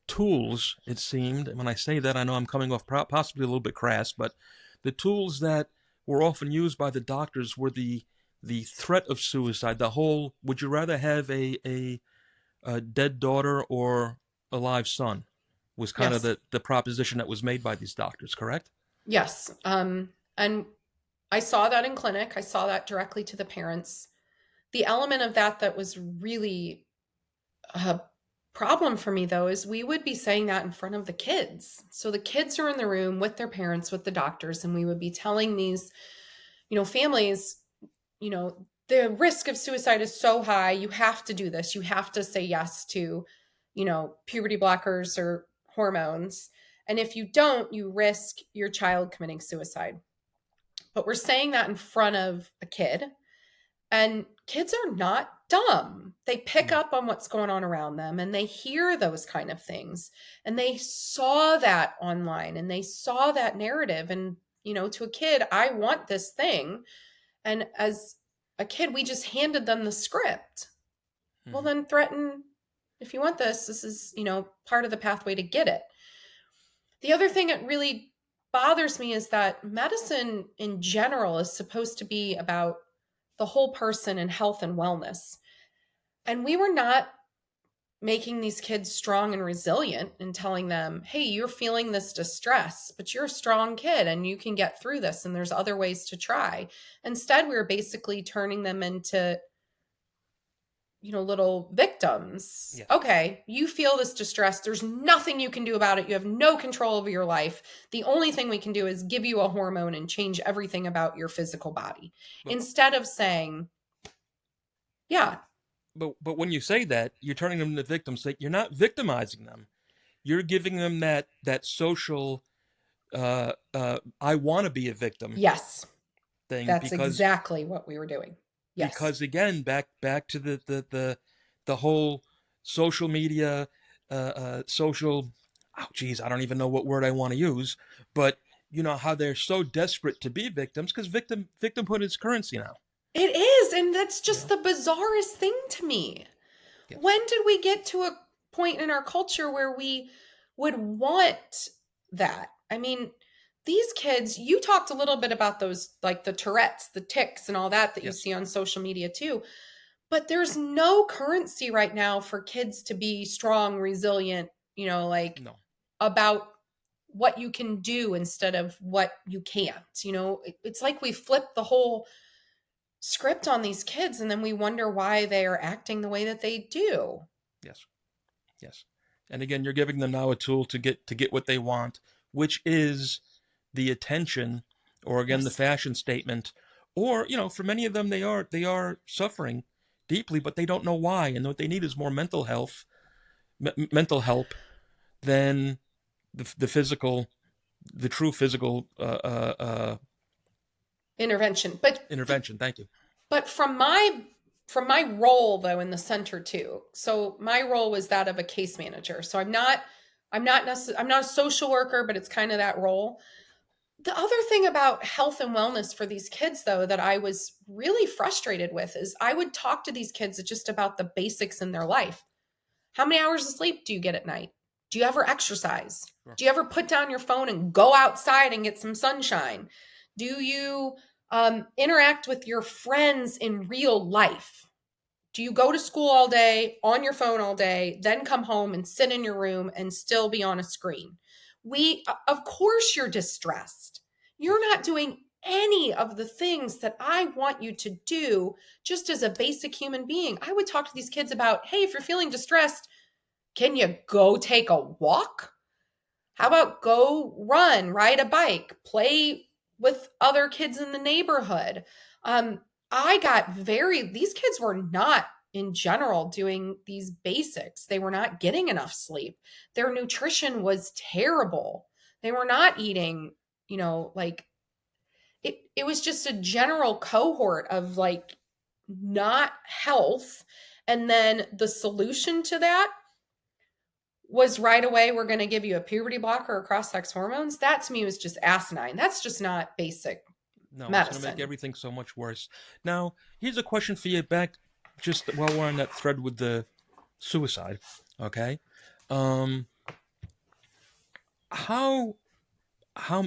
tools, it seemed, and when I say that, I know I'm coming off possibly a little bit crass, but the tools that were often used by the doctors were the threat of suicide. The whole, would you rather have a dead daughter or a live son, was kind of Yes. the proposition that was made by these doctors, correct? Yes. And I saw that in clinic. I saw that directly to the parents. The element of that was really a problem for me, though, is we would be saying that in front of the kids. So the kids are in the room with their parents, with the doctors, and we would be telling these, families, the risk of suicide is so high. You have to do this. You have to say yes to, puberty blockers or hormones. And if you don't, you risk your child committing suicide. But we're saying that in front of a kid, and kids are not dumb. They pick up on what's going on around them, and they hear those kind of things, and they saw that online, and they saw that narrative. And to a kid, I want this thing, and as a kid, we just handed them the script. Well, then threaten, if you want this is part of the pathway to get it. The other thing that really bothers me is that medicine in general is supposed to be about the whole person and health and wellness. And we were not making these kids strong and resilient and telling them, hey, you're feeling this distress, but you're a strong kid and you can get through this, and there's other ways to try. Instead, we were basically turning them into little victims. Yeah. Okay, you feel this distress. There's nothing you can do about it. You have no control over your life. The only thing we can do is give you a hormone and change everything about your physical body. But- Instead of saying, yeah. But when you say that, you're turning them into victims. You're not victimizing them. You're giving them that social, I want to be a victim. Yes. thing That's exactly what we were doing. Yes. because again, back to the whole social media, social. Oh, geez, I don't even know what word I want to use, but you know how they're so desperate to be victims because victimhood is currency now. It is, and that's You just know? the bizarrest thing to me. Yes. When did we get to a point in our culture where we would want that? I mean, these kids, you talked a little bit about those, like the Tourette's, the tics, and all that you Yes. see on social media too. But there's no currency right now for kids to be strong, resilient, like No. about what you can do instead of what you can't. It's like we flipped the whole script on these kids and then we wonder why they are acting the way that they do. Yes. Yes. And again, you're giving them now a tool to get what they want, which is the attention, or again the Yes. fashion statement, or for many of them they are suffering deeply, but they don't know why, and what they need is more mental health, mental help than the physical, the true physical Intervention. But intervention. Thank you. from my role though in the center too. So my role was that of a case manager. So I'm not a social worker, but it's kind of that role. The other thing about health and wellness for these kids though that I was really frustrated with is I would talk to these kids just about the basics in their life. How many hours of sleep do you get at night? Do you ever exercise? Sure. Do you ever put down your phone and go outside and get some sunshine? Do you interact with your friends in real life? Do you go to school all day, on your phone all day, then come home and sit in your room and still be on a screen? Of course, you're distressed. You're not doing any of the things that I want you to do just as a basic human being. I would talk to these kids about, hey, if you're feeling distressed, can you go take a walk? How about go run, ride a bike, play with other kids in the neighborhood? These kids were not in general doing these basics. They were not getting enough sleep. Their nutrition was terrible. They were not eating, like it was just a general cohort of like not health. And then the solution to that was right away, we're going to give you a puberty blocker or cross-sex hormones. That to me was just asinine. That's just not basic No, it's going to make medicine. everything so much worse. Now, here's a question for you back just while we're on that thread with the suicide, okay? How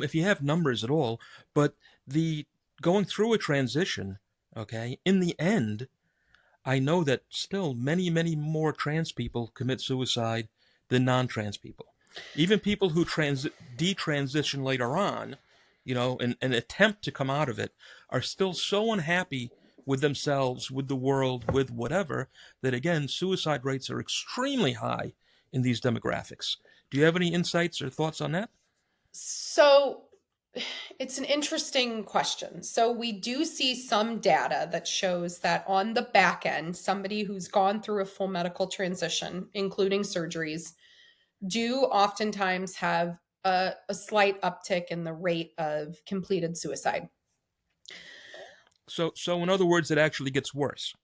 if you have numbers at all, but the going through a transition, okay? In the end, I know that still many, many more trans people commit suicide than non-trans people. Even people who detransition later on, and attempt to come out of it, are still so unhappy with themselves, with the world, with whatever, that again, suicide rates are extremely high in these demographics. Do you have any insights or thoughts on that? So it's an interesting question. So we do see some data that shows that on the back end, somebody who's gone through a full medical transition, including surgeries, do oftentimes have a slight uptick in the rate of completed suicide. So in other words, it actually gets worse.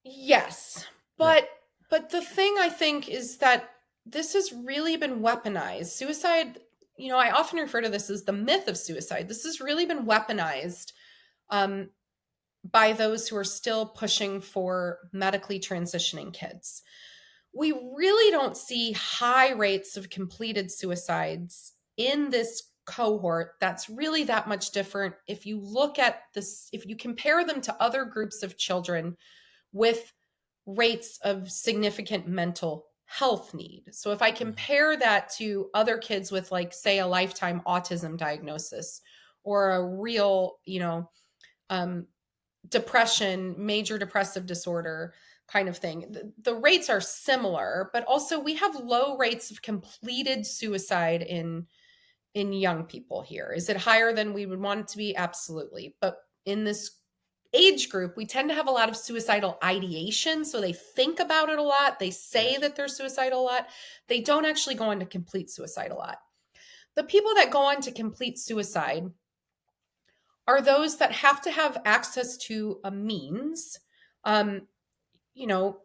Yes, Right. but the thing I think is that this has really been weaponized. Suicide, I often refer to this as the myth of suicide. This has really been weaponized by those who are still pushing for medically transitioning kids. We really don't see high rates of completed suicides in this cohort that's really that much different. If you look at this, if you compare them to other groups of children with rates of significant mental health need. So if I compare that to other kids with, like, say, a lifetime autism diagnosis or a real, depression, major depressive disorder kind of thing, the rates are similar, but also we have low rates of completed suicide in young people here. Is it higher than we would want it to be? Absolutely. But in this age group, we tend to have a lot of suicidal ideation. So they think about it a lot. They say that they're suicidal a lot. They don't actually go on to complete suicide a lot. The people that go on to complete suicide are those that have to have access to a means, you know,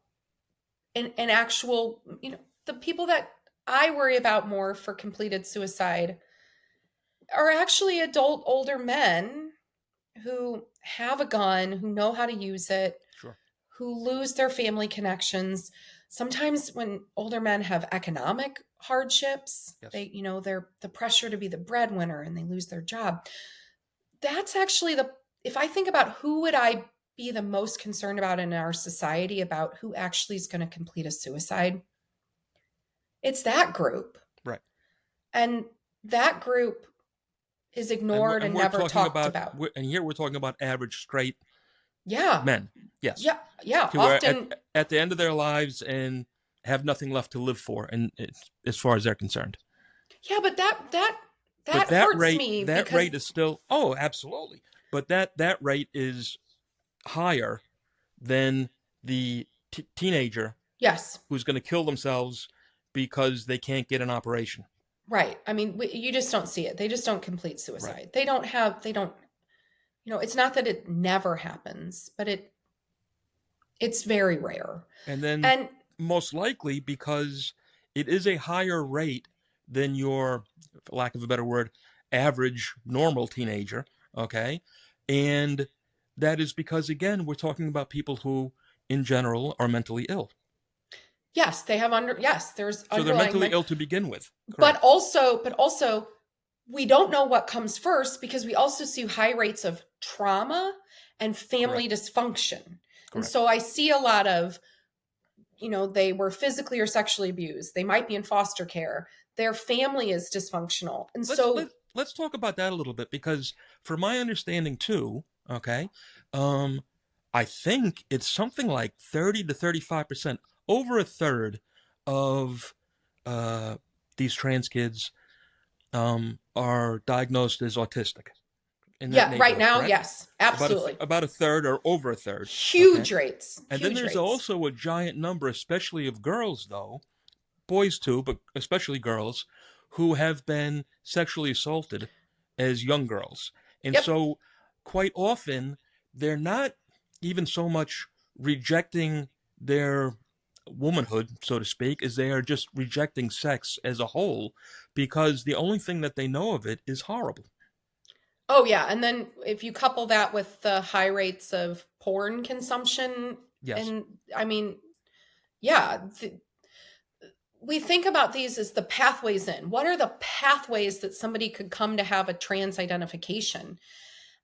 an actual, the people that I worry about more for completed suicide are actually adult older men who have a gun, who know how to use it, Sure. who lose their family connections. Sometimes when older men have economic hardships, Yes. they're the pressure to be the breadwinner and they lose their job. That's actually if I think about who would I be the most concerned about in our society about who actually is going to complete a suicide, it's that group. Right. And that group is ignored and we're never talking talked about. And here we're talking about average straight Yeah. men. Yes. Yeah. Who are Often at the end of their lives and have nothing left to live for, and as far as they're concerned. Yeah, but that But hurts rate, me that because rate is still, oh, absolutely. But that rate is higher than the teenager yes, who's going to kill themselves because they can't get an operation. right. I mean, you just don't see it. They just don't complete suicide. Right. They don't, it's not that it never happens, but it's very rare. And then And most likely because it is a higher rate than your, for lack of a better word, average normal teenager. Okay. And that is because, again, we're talking about people who in general are mentally ill. yes, they have there's So they're mentally ill to begin with. Correct. But also we don't know what comes first because we also see high rates of trauma and family dysfunction. Correct. And so I see a lot of, they were physically or sexually abused. They might be in foster care. Their family is dysfunctional. And let's talk about that a little bit, because from my understanding too, okay, I think it's something like 30 to 35%, over a third of these trans kids are diagnosed as autistic. Right now, correct? Yes, absolutely. About a third or over a third. Huge rates. And then there's also a giant number, especially of girls, though, boys too, but especially girls, who have been sexually assaulted as young girls. And so quite often they're not even so much rejecting their womanhood, so to speak, as they are just rejecting sex as a whole, because the only thing that they know of it is horrible. Oh, yeah. And then if you couple that with the high rates of porn consumption, and I mean, we think about these as the pathways in. What are the pathways that somebody could come to have a trans identification?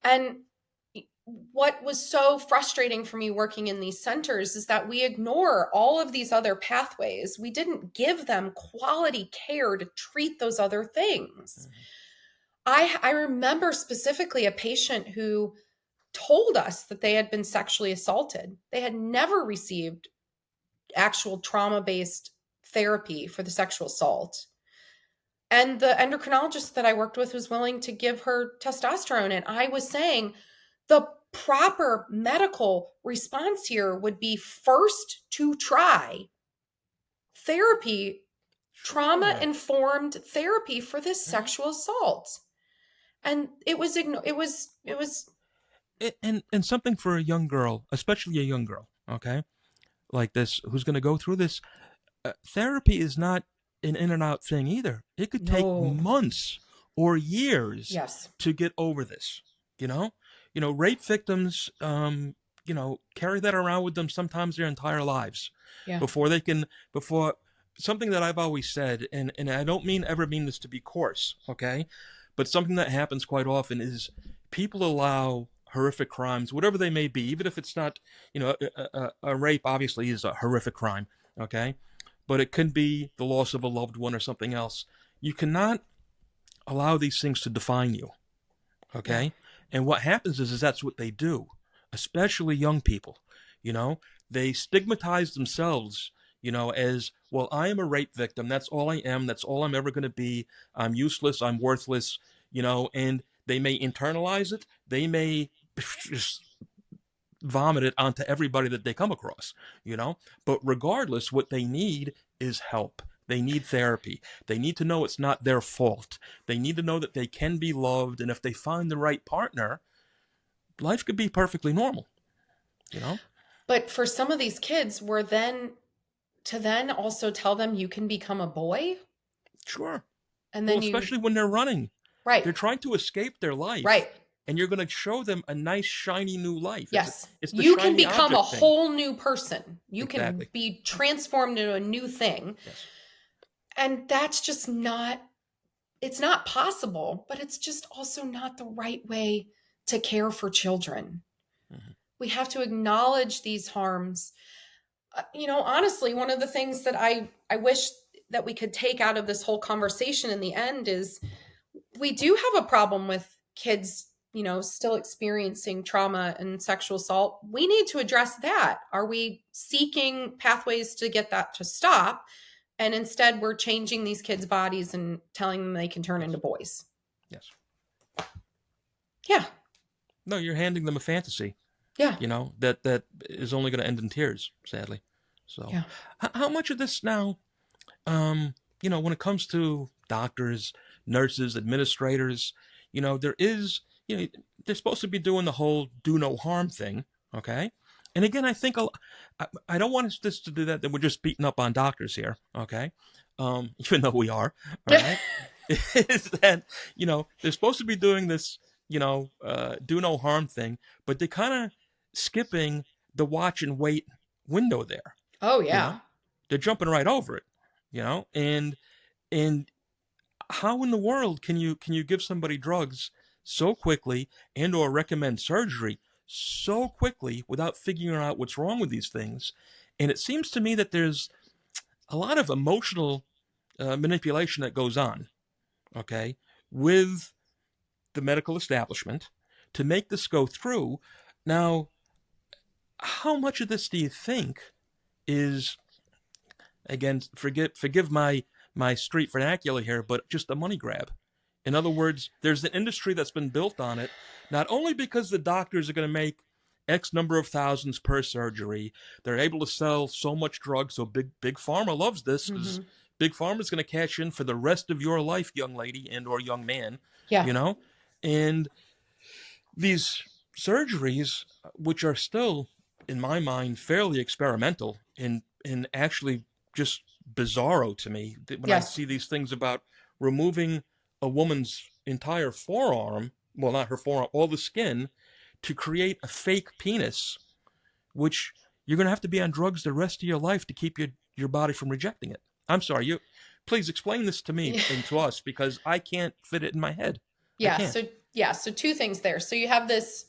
And what was so frustrating for me working in these centers is that we ignore all of these other pathways. We didn't give them quality care to treat those other things. Mm-hmm. I remember specifically a patient who told us that they had been sexually assaulted. They had never received actual trauma-based therapy for the sexual assault. And the endocrinologist that I worked with was willing to give her testosterone. And I was saying the proper medical response here would be first to try therapy, trauma-informed therapy for this sexual assault. And it was and something for a young girl, especially a young girl, okay, like this, who's going to go through this. Therapy is not an in and out thing either. It could take months or years to get over this. Rape victims, carry that around with them sometimes their entire lives before something that I've always said, and I don't ever mean this to be coarse, okay? But something that happens quite often is people allow horrific crimes, whatever they may be, even if it's not, a rape obviously is a horrific crime, okay? But it can be the loss of a loved one or something else. You cannot allow these things to define you, okay? Yeah. And what happens is that's what they do, especially young people. They stigmatize themselves, as, well, I am a rape victim. That's all I am. That's all I'm ever going to be. I'm useless. I'm worthless, and they may internalize it. They may just vomit it onto everybody that they come across, But regardless, what they need is help. They need therapy. They need to know it's not their fault. They need to know that they can be loved. And if they find the right partner, life could be perfectly normal, you know? But for some of these kids, we're then also tell them you can become a boy, Sure. and Well, then you especially when they're running. right, They're trying to escape their life, right. and you're going to show them a nice, shiny new life. Yes. It's the You can shiny become a object thing. whole new person. You can Exactly. be transformed into a new thing. Yes. And that's just not, it's not possible, but it's just also not the right way to care for children. Mhm. We have to acknowledge these harms. Honestly, one of the things that I wish that we could take out of this whole conversation in the end is we do have a problem with kids, still experiencing trauma and sexual assault. We need to address that. Are we seeking pathways to get that to stop? And instead, we're changing these kids' bodies and telling them they can turn into boys. Yes. Yeah. No, you're handing them a fantasy, Yeah. that is only going to end in tears, sadly. So, Yeah. how much of this now, when it comes to doctors, nurses, administrators, there is, they're supposed to be doing the whole do no harm thing, okay? And again, I think I don't want this to do that we're just beating up on doctors here, okay? Even though we are, all right? Is that, they're supposed to be doing this, do no harm thing, but they're kind of skipping the watch and wait window there. Oh, yeah. They're jumping right over it, and how in the world can you give somebody drugs so quickly and or recommend surgery so quickly without figuring out what's wrong with these things? And it seems to me that there's a lot of emotional manipulation that goes on, okay, with the medical establishment to make this go through. Now, how much of this do you think is, again, forgive my street vernacular here, but just a money grab? In other words, there's an industry that's been built on it, not only because the doctors are going to make X number of thousands per surgery, they're able to sell so much drug, so big pharma loves this, because big pharma is going to cash in for the rest of your life, young lady and or young man. Yeah. And these surgeries, which are still, in my mind, fairly experimental and actually just bizarro to me, when I see these things about removing a woman's entire forearm, well, not her forearm, all the skin, to create a fake penis, which you're going to have to be on drugs the rest of your life to keep your body from rejecting it. I'm sorry, please explain this to me and to us, because I can't fit it in my head. So two things there. So you have this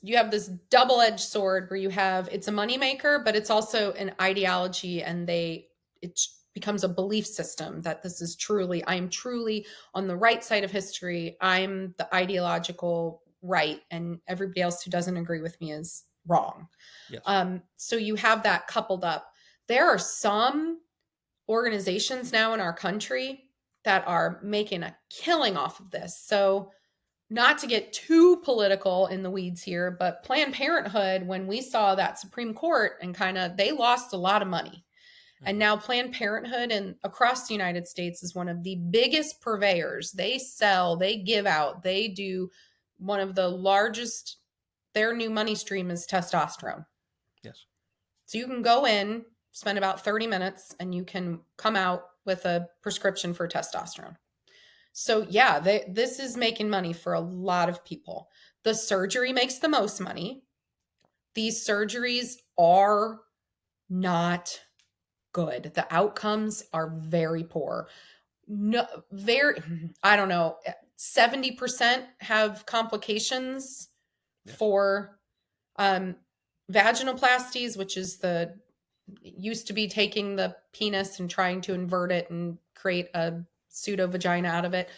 double-edged sword where it's a moneymaker, but it's also an ideology, and it becomes a belief system that I am truly on the right side of history. I'm the ideological right, and everybody else who doesn't agree with me is wrong. Yes. So you have that coupled up. There are some organizations now in our country that are making a killing off of this. So not to get too political in the weeds here, but Planned Parenthood, when we saw that Supreme Court and they lost a lot of money. And now Planned Parenthood and across the United States is one of the biggest purveyors. They sell, they give out, they do one of the largest, their new money stream is testosterone. Yes. So you can go in, spend about 30 minutes, and you can come out with a prescription for testosterone. So yeah, this is making money for a lot of people. The surgery makes the most money. These surgeries are not good. The outcomes are very poor. I don't know, 70% have complications for vaginoplasties, which is used to be taking the penis and trying to invert it and create a pseudo vagina out of it.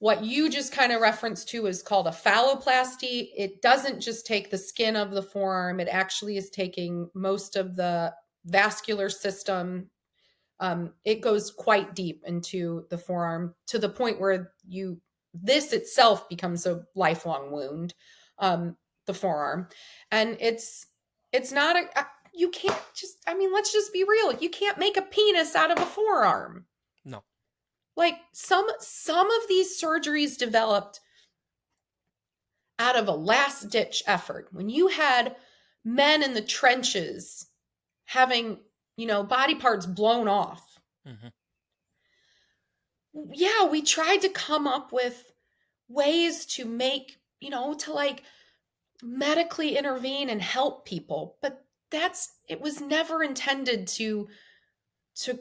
What you just kind of referenced to is called a phalloplasty. It doesn't just take the skin of the forearm. It actually is taking most of the vascular system. It goes quite deep into the forearm to the point where this itself becomes a lifelong wound, the forearm. And it's not you can't let's just be real. You can't make a penis out of a forearm. No. Like some of these surgeries developed out of a last ditch effort, when you had men in the trenches having, body parts blown off, Mm-hmm. yeah, we tried to come up with ways to make, to like medically intervene and help people, but it was never intended to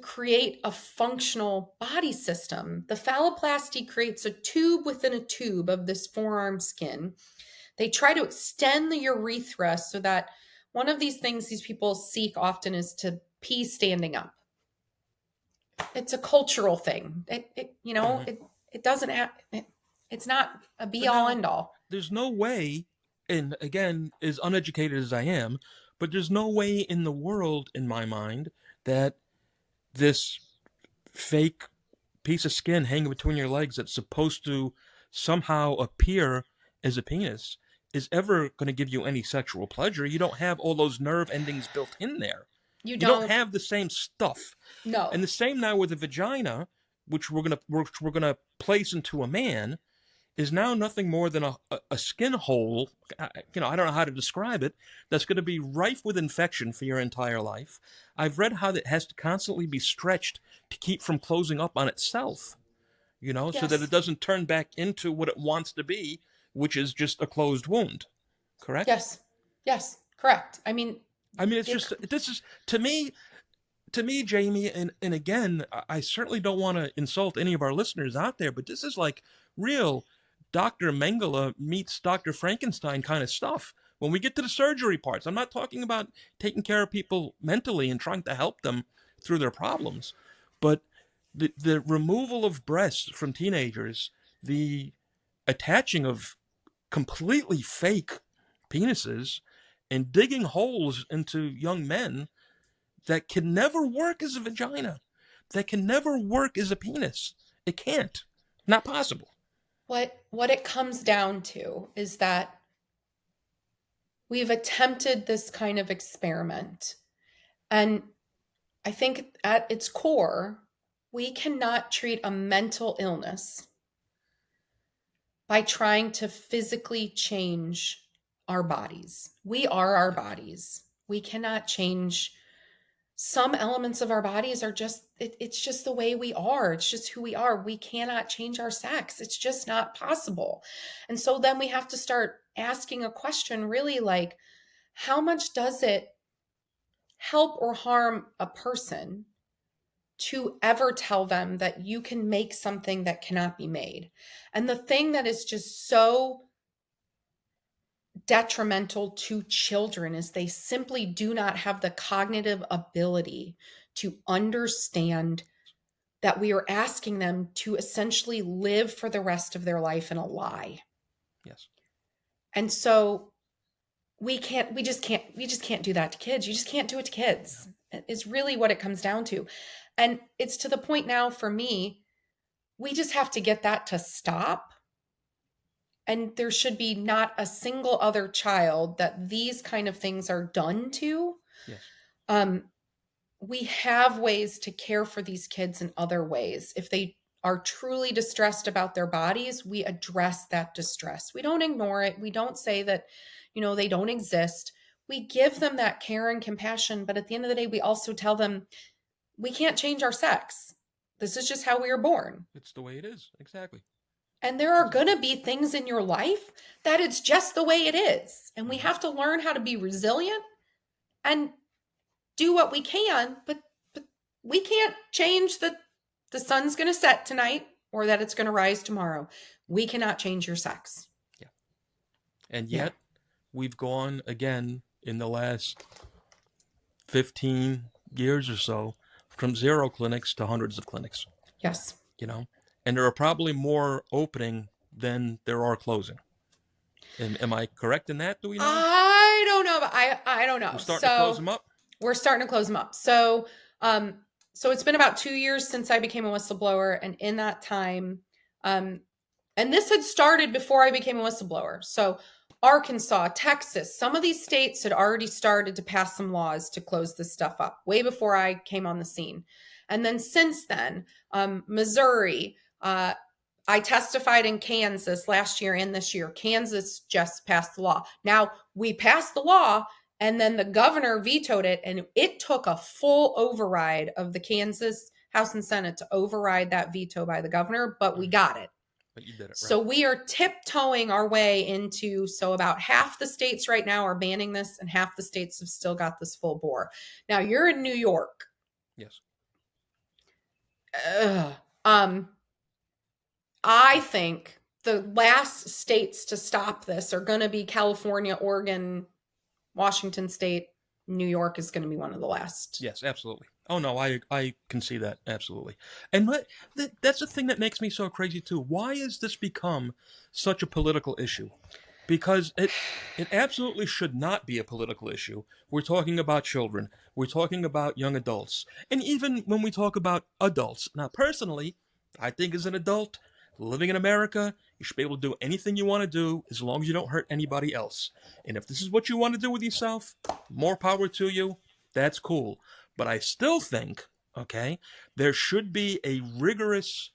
create a functional body system. The phalloplasty creates a tube within a tube of this forearm skin. They try to extend the urethra so that one of these things these people seek often is to pee standing up. It's a cultural thing. Mm-hmm. It doesn't have, it's not a be But all now, end all. there's no way, and again, as uneducated as I am, but there's no way in the world, in my mind, that this fake piece of skin hanging between your legs that's supposed to somehow appear as a penis is ever going to give you any sexual pleasure. You don't have all those nerve endings built in there. You You don't don't have the same stuff. know. And the same now with the vagina, which we're gonna place into a man, is now nothing more than a skin hole. I don't know how to describe it. That's going to be rife with infection for your entire life. I've read how that has to constantly be stretched to keep from closing up on itself. So that Yes. it doesn't turn back into what it wants to be, which is just a closed wound. Correct? Yes. Yes. Correct. I mean, It's just, this is, to me, Jamie, and again, I certainly don't want to insult any of our listeners out there, but this is like real Dr. Mengele meets Dr. Frankenstein kind of stuff. When we get to the surgery parts, I'm not talking about taking care of people mentally and trying to help them through their problems, but the removal of breasts from teenagers, the attaching of completely fake penises, and digging holes into young men that can never work as a vagina, that can never work as a penis. It can't. Not possible. what it comes down to is that we've attempted this kind of experiment, and I think at its core, we cannot treat a mental illness by trying to physically change our bodies. We are our bodies. We cannot change. Some elements of our bodies are just, it's just the way we are. It's just who we are. We cannot change our sex. It's just not possible. And so then we have to start asking a question, really, like, how much does it help or harm a person to ever tell them that you can make something that cannot be made? And the thing that is just so detrimental to children is they simply do not have the cognitive ability to understand that we are asking them to essentially live for the rest of their life in a lie. Yes. And so we just can't do that to kids. You just can't do it to kids. It's really what it comes down to. And it's to the point now for me, we just have to get that to stop. And there should be not a single other child that these kind of things are done to. Yes. We have ways to care for these kids in other ways. If they are truly distressed about their bodies, we address that distress. We don't ignore it. We don't say that, they don't exist. We give them that care and compassion. But at the end of the day, we also tell them we can't change our sex. This is just how we were born. It's the way it is. Exactly. And there are going to be things in your life that it's just the way it is. And we have to learn how to be resilient and do what we can, but we can't change that the sun's going to set tonight or that it's going to rise tomorrow. We cannot change your sex. Yeah. And yet we've gone again in the last 15 years or so from 0 clinics to hundreds of clinics. Yes. And there are probably more opening than there are closing. And am I correct in that? Do we know? I don't know. I don't know. We're starting to close them up? We're starting to close them up. So it's been about 2 years since I became a whistleblower. And in that time, and this had started before I became a whistleblower. So Arkansas, Texas, some of these states had already started to pass some laws to close this stuff up way before I came on the scene. And then since then, Missouri, I testified in Kansas last year and this year. Kansas just passed the law. Now, we passed the law, and then the governor vetoed it, and it took a full override of the Kansas House and Senate to override that veto by the governor, but we got it. But you did it, right? So we are tiptoeing our way into, so about half the states right now are banning this, and half the states have still got this full bore. Now, you're in New York. Yes. I think the last states to stop this are going to be California, Oregon, Washington State. New York is going to be one of the last. Yes, absolutely. Oh, no, I can see that, absolutely. And that's the thing that makes me so crazy, too. Why has this become such a political issue? Because it absolutely should not be a political issue. We're talking about children. We're talking about young adults. And even when we talk about adults. Now, personally, I think as an adult, living in America, you should be able to do anything you want to do as long as you don't hurt anybody else. And if this is what you want to do with yourself, more power to you. That's cool. But I still think, okay, there should be a rigorous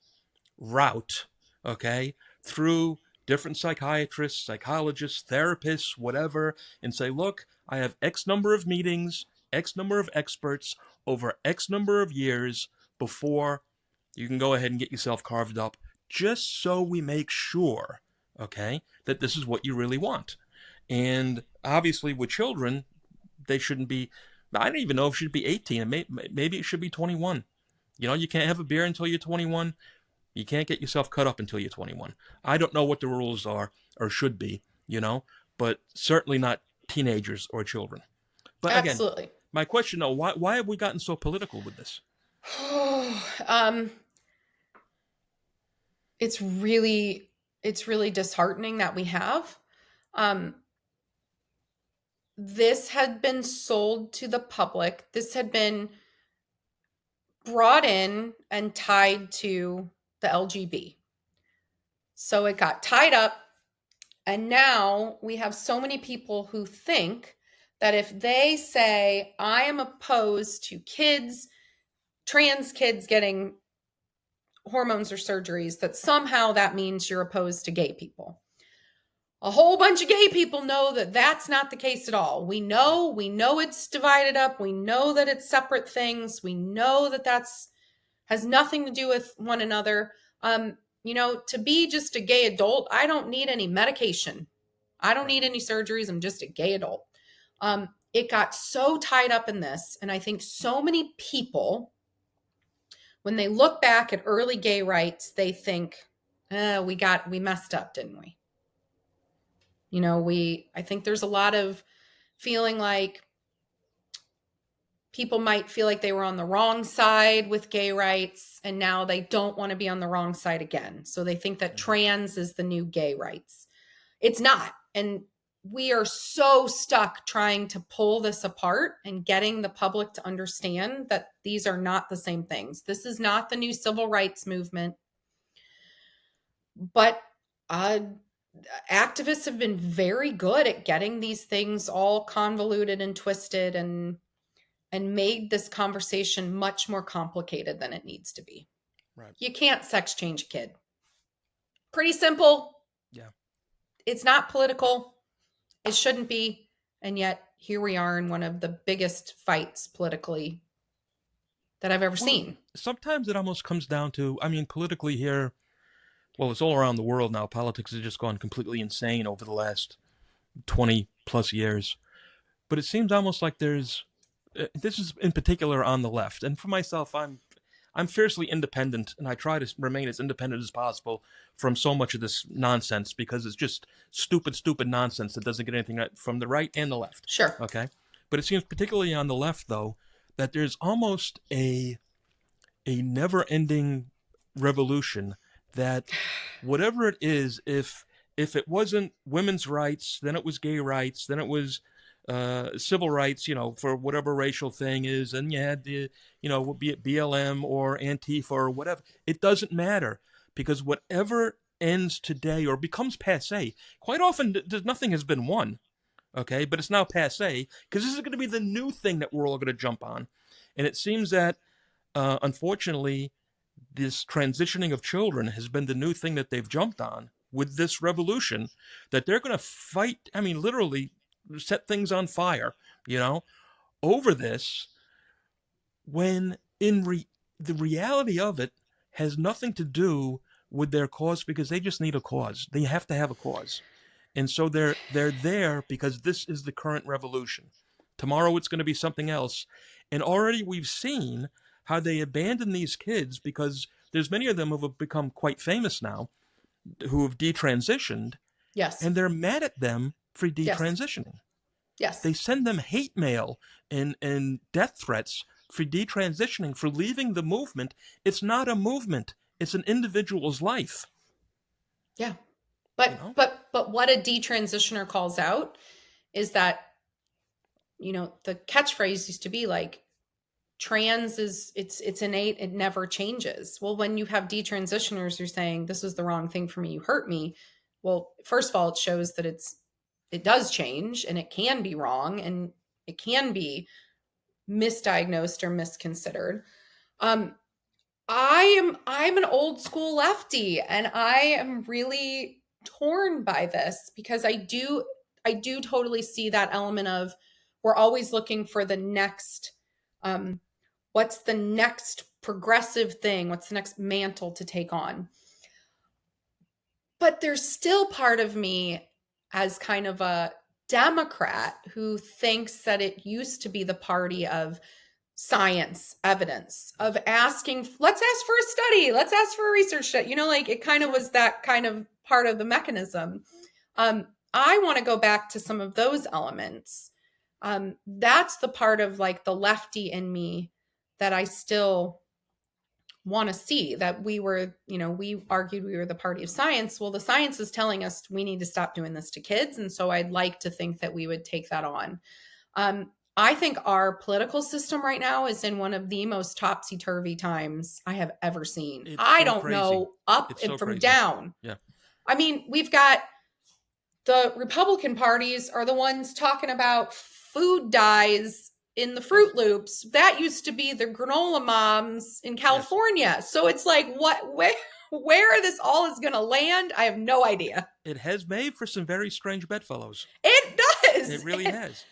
route, okay, through different psychiatrists, psychologists, therapists, whatever, and say, look, I have X number of meetings, X number of experts over X number of years before you can go ahead and get yourself carved up, just so we make sure, okay, that this is what you really want. And obviously with children, they shouldn't be, I don't even know if it should be 18. Maybe it should be 21. You know, you can't have a beer until you're 21. You can't get yourself cut up until you're 21. I don't know what the rules are or should be, you know, but certainly not teenagers or children. But Absolutely. Again, my question though, why have we gotten so political with this? It's really disheartening that we have. This had been sold to the public. This had been brought in and tied to the LGB. So it got tied up, and now we have so many people who think that if they say, I am opposed to trans kids getting hormones or surgeries, that somehow that means you're opposed to gay people. A whole bunch of gay people know that that's not the case at all. We know it's divided up. We know that it's separate things. We know that has nothing to do with one another. You know, to be just a gay adult, I don't need any medication. I don't need any surgeries. I'm just a gay adult. It got so tied up in this. And I think so many people, when they look back at early gay rights, they think, we messed up, didn't we? You know, I think there's a lot of feeling like people might feel like they were on the wrong side with gay rights, and now they don't want to be on the wrong side again. So they think that trans is the new gay rights. It's not. And we are so stuck trying to pull this apart and getting the public to understand that these are not the same things. This is not the new civil rights movement. But activists have been very good at getting these things all convoluted and twisted and made this conversation much more complicated than it needs to be. Right. You can't sex change a kid. Pretty simple. Yeah. It's not political. It shouldn't be. And yet here we are in one of the biggest fights politically that I've ever seen. Sometimes it almost comes down to, I mean, politically here, well, it's all around the world now. Politics has just gone completely insane over the last 20 plus years. But it seems almost like this is in particular on the left. And for myself, I'm fiercely independent, and I try to remain as independent as possible from so much of this nonsense, because it's just stupid nonsense that doesn't get anything right from the right and the left. Sure. Okay? But it seems particularly on the left, though, that there's almost a never-ending revolution that whatever it is, if it wasn't women's rights, then it was gay rights, then it was civil rights, you know, for whatever racial thing is, and you had the, you know, be it BLM or Antifa or whatever. It doesn't matter, because whatever ends today or becomes passé, quite often nothing has been won, okay? But it's now passé, because this is going to be the new thing that we're all going to jump on. And it seems that, unfortunately, this transitioning of children has been the new thing that they've jumped on with this revolution, that they're going to fight, I mean, literally set things on fire, over this, when the reality of it has nothing to do with their cause, because they just need a cause. They have to have a cause. And so they're there because this is the current revolution. Tomorrow it's going to be something else. And already we've seen how they abandon these kids, because there's many of them who have become quite famous now, who have detransitioned, Yes. and they're mad at them for detransitioning. Yes. They send them hate mail and death threats for detransitioning, for leaving the movement. It's not a movement. It's an individual's life. Yeah. But what a detransitioner calls out is that, the catchphrase used to be like, trans is it's innate, it never changes. Well, when you have detransitioners who are saying this was the wrong thing for me, you hurt me, well, first of all, it shows that it does change, and it can be wrong, and it can be misdiagnosed or misconsidered. I'm an old school lefty, and I am really torn by this, because I do totally see that element of, we're always looking for the next, what's the next progressive thing? What's the next mantle to take on? But there's still part of me, as kind of a Democrat, who thinks that it used to be the party of science, evidence, of asking, let's ask for a study, let's ask for a research study. Like, it kind of was that kind of part of the mechanism. I want to go back to some of those elements. That's the part of like the lefty in me that I still want to see, that we were, we argued we were the party of science. Well, the science is telling us we need to stop doing this to kids. And so I'd like to think that we would take that on. I think our political system right now is in one of the most topsy-turvy times I have ever seen. I don't know up and from down. Yeah. I mean, we've got the Republican parties are the ones talking about food dyes in the Fruit Loops. That used to be the granola moms in California. Yes. So it's like, where this all is going to land, I have no idea. It has made for some very strange bedfellows. It does. It really has,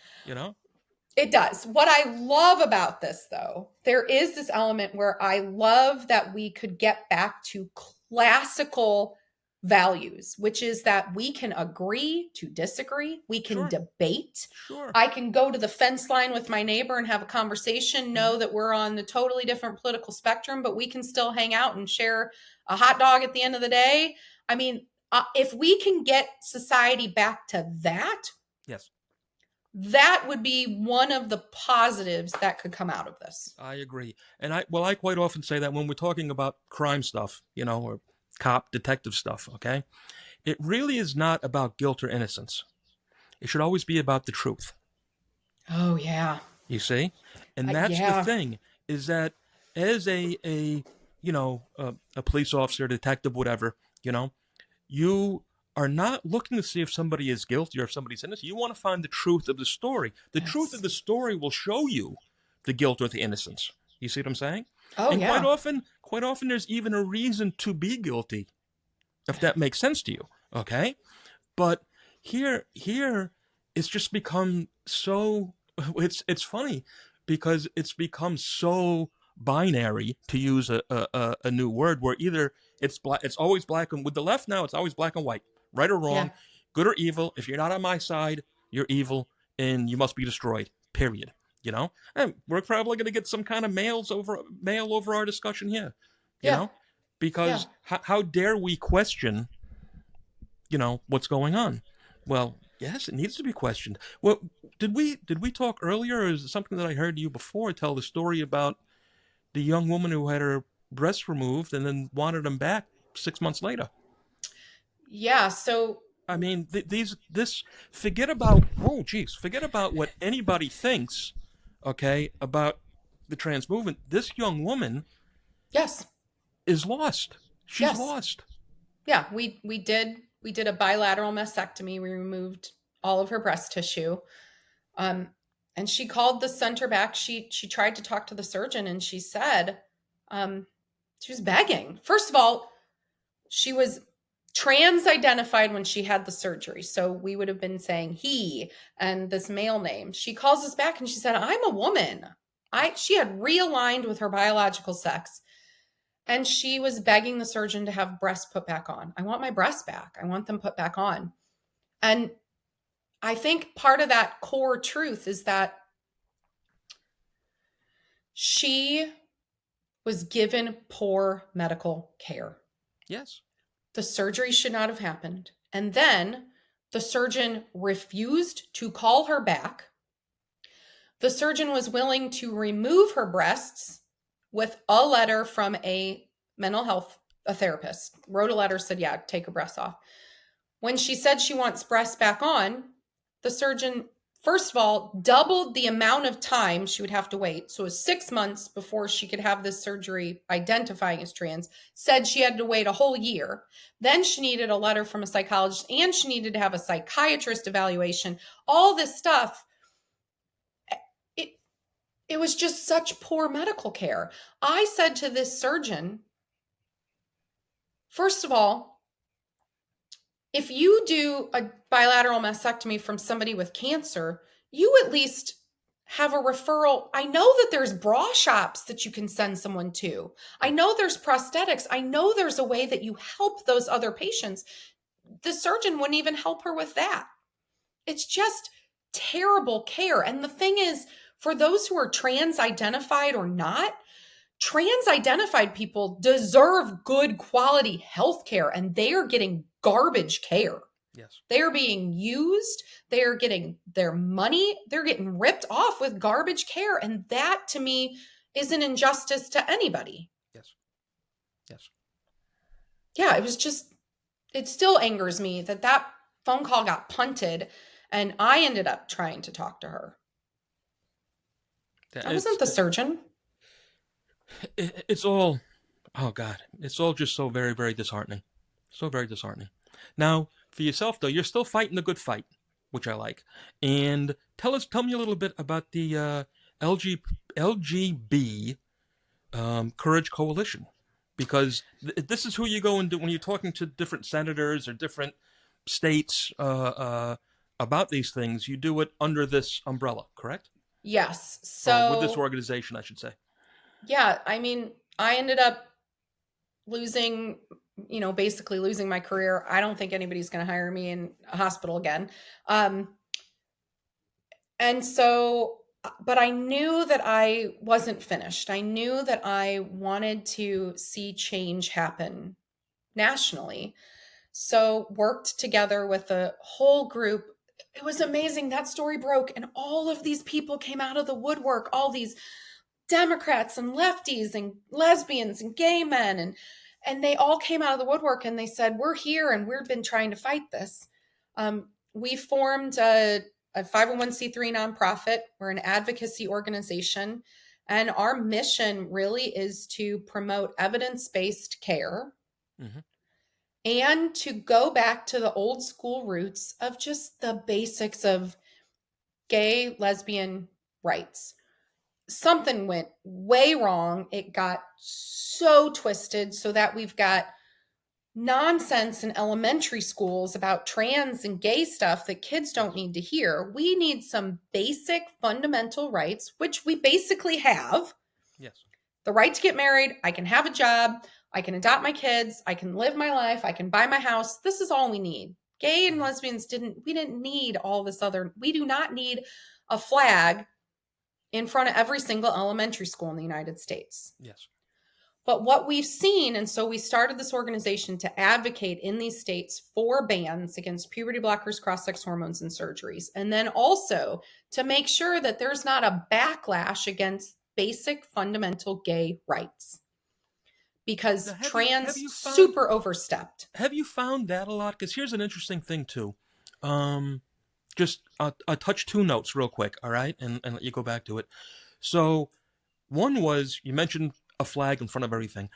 It does. What I love about this, though, there is this element where I love that we could get back to classical values, which is that we can agree to disagree. We can debate. Sure. I can go to the fence line with my neighbor and have a conversation, know that we're on a totally different political spectrum, but we can still hang out and share a hot dog at the end of the day. I mean, if we can get society back to that, yes, that would be one of the positives that could come out of this. I agree. And I quite often say that when we're talking about crime stuff, or cop detective stuff, okay? It really is not about guilt or innocence. It should always be about the truth. Oh, yeah. You see? And that's the thing, is that as a police officer, detective, whatever, you are not looking to see if somebody is guilty or if somebody's innocent. You want to find the truth of the story. The truth of the story will show you the guilt or the innocence. You see what I'm saying? Oh, and yeah. Quite often there's even a reason to be guilty, if that makes sense to you, okay? But here it's just become so, it's funny, because it's become so binary, to use a new word, where either it's always black and, with the left now, it's always black and white, right or wrong, good or evil. If you're not on my side, you're evil and you must be destroyed, period. And we're probably going to get some kind of mail over our discussion here, because how dare we question, what's going on? Well, yes, it needs to be questioned. Well, did we talk earlier, or is it something that I heard you before tell the story about the young woman who had her breasts removed and then wanted them back 6 months later? Yeah. So, I mean, forget about what anybody thinks, okay, about the trans movement. This young woman, is lost. She's lost. Yeah, we did a bilateral mastectomy. We removed all of her breast tissue. And she called the center back. She tried to talk to the surgeon, and she said, She was begging. First of all, she was trans identified when she had the surgery. So we would have been saying he and this male name. She calls us back and she said, I'm a woman. She had realigned with her biological sex. And she was begging the surgeon to have breasts put back on. I want my breasts back. I want them put back on. And I think part of that core truth is that she was given poor medical care. Yes. The surgery should not have happened. And then the surgeon refused to call her back. The surgeon was willing to remove her breasts with a letter from a mental health, a therapist. Wrote a letter, said, yeah, take her breasts off. When she said she wants breasts back on, the surgeon, first of all, doubled the amount of time she would have to wait. So it was 6 months before she could have this surgery identifying as trans, said she had to wait a whole year. Then she needed a letter from a psychologist and she needed to have a psychiatrist evaluation, all this stuff. It was just such poor medical care. I said to this surgeon, first of all, if you do a bilateral mastectomy from somebody with cancer, you at least have a referral. I know that there's bra shops that you can send someone to. I know there's prosthetics. I know there's a way that you help those other patients. The surgeon wouldn't even help her with that. It's just terrible care. And the thing is, for those who are trans identified or not, trans identified people deserve good quality health care, and they are getting garbage care. Yes. They are being used. They are getting their money. They're getting ripped off with garbage care. And that to me is an injustice to anybody. Yes. Yes. Yeah, it still angers me that phone call got punted and I ended up trying to talk to her. I wasn't the surgeon. It's all, oh God, it's all just so very, very disheartening. So very disheartening. Now, for yourself, though, you're still fighting the good fight, which I like. And tell me a little bit about the LGBT Courage Coalition. Because this is who you go and do when you're talking to different senators or different states about these things. You do it under this umbrella, correct? Yes. So with this organization, I should say. Yeah. I mean, I ended up basically losing my career. I don't think anybody's going to hire me in a hospital again. And so, but I knew that I wasn't finished. I knew that I wanted to see change happen nationally. So worked together with a whole group. It was amazing. That story broke and all of these people came out of the woodwork, all these Democrats and lefties and lesbians and gay men. And they all came out of the woodwork and they said, we're here and we've been trying to fight this. We formed a 501c3 nonprofit. We're an advocacy organization. And our mission really is to promote evidence-based care. Mm-hmm. And to go back to the old school roots of just the basics of gay, lesbian rights. Something went way wrong. It got so twisted so that we've got nonsense in elementary schools about trans and gay stuff that kids don't need to hear. We need some basic fundamental rights, which we basically have. Yes. The right to get married. I can have a job. I can adopt my kids. I can live my life. I can buy my house. This is all we need. Gay and lesbians we didn't need all this other. We do not need a flag in front of every single elementary school in the United States. Yes. But what we've seen, and so we started this organization to advocate in these states for bans against puberty blockers, cross-sex hormones, and surgeries. And then also to make sure that there's not a backlash against basic fundamental gay rights. Because trans super overstepped. Have you found that a lot? Because here's an interesting thing too. Just I'll touch two notes real quick, all right? And let you go back to it. So one was, you mentioned a flag in front of everything.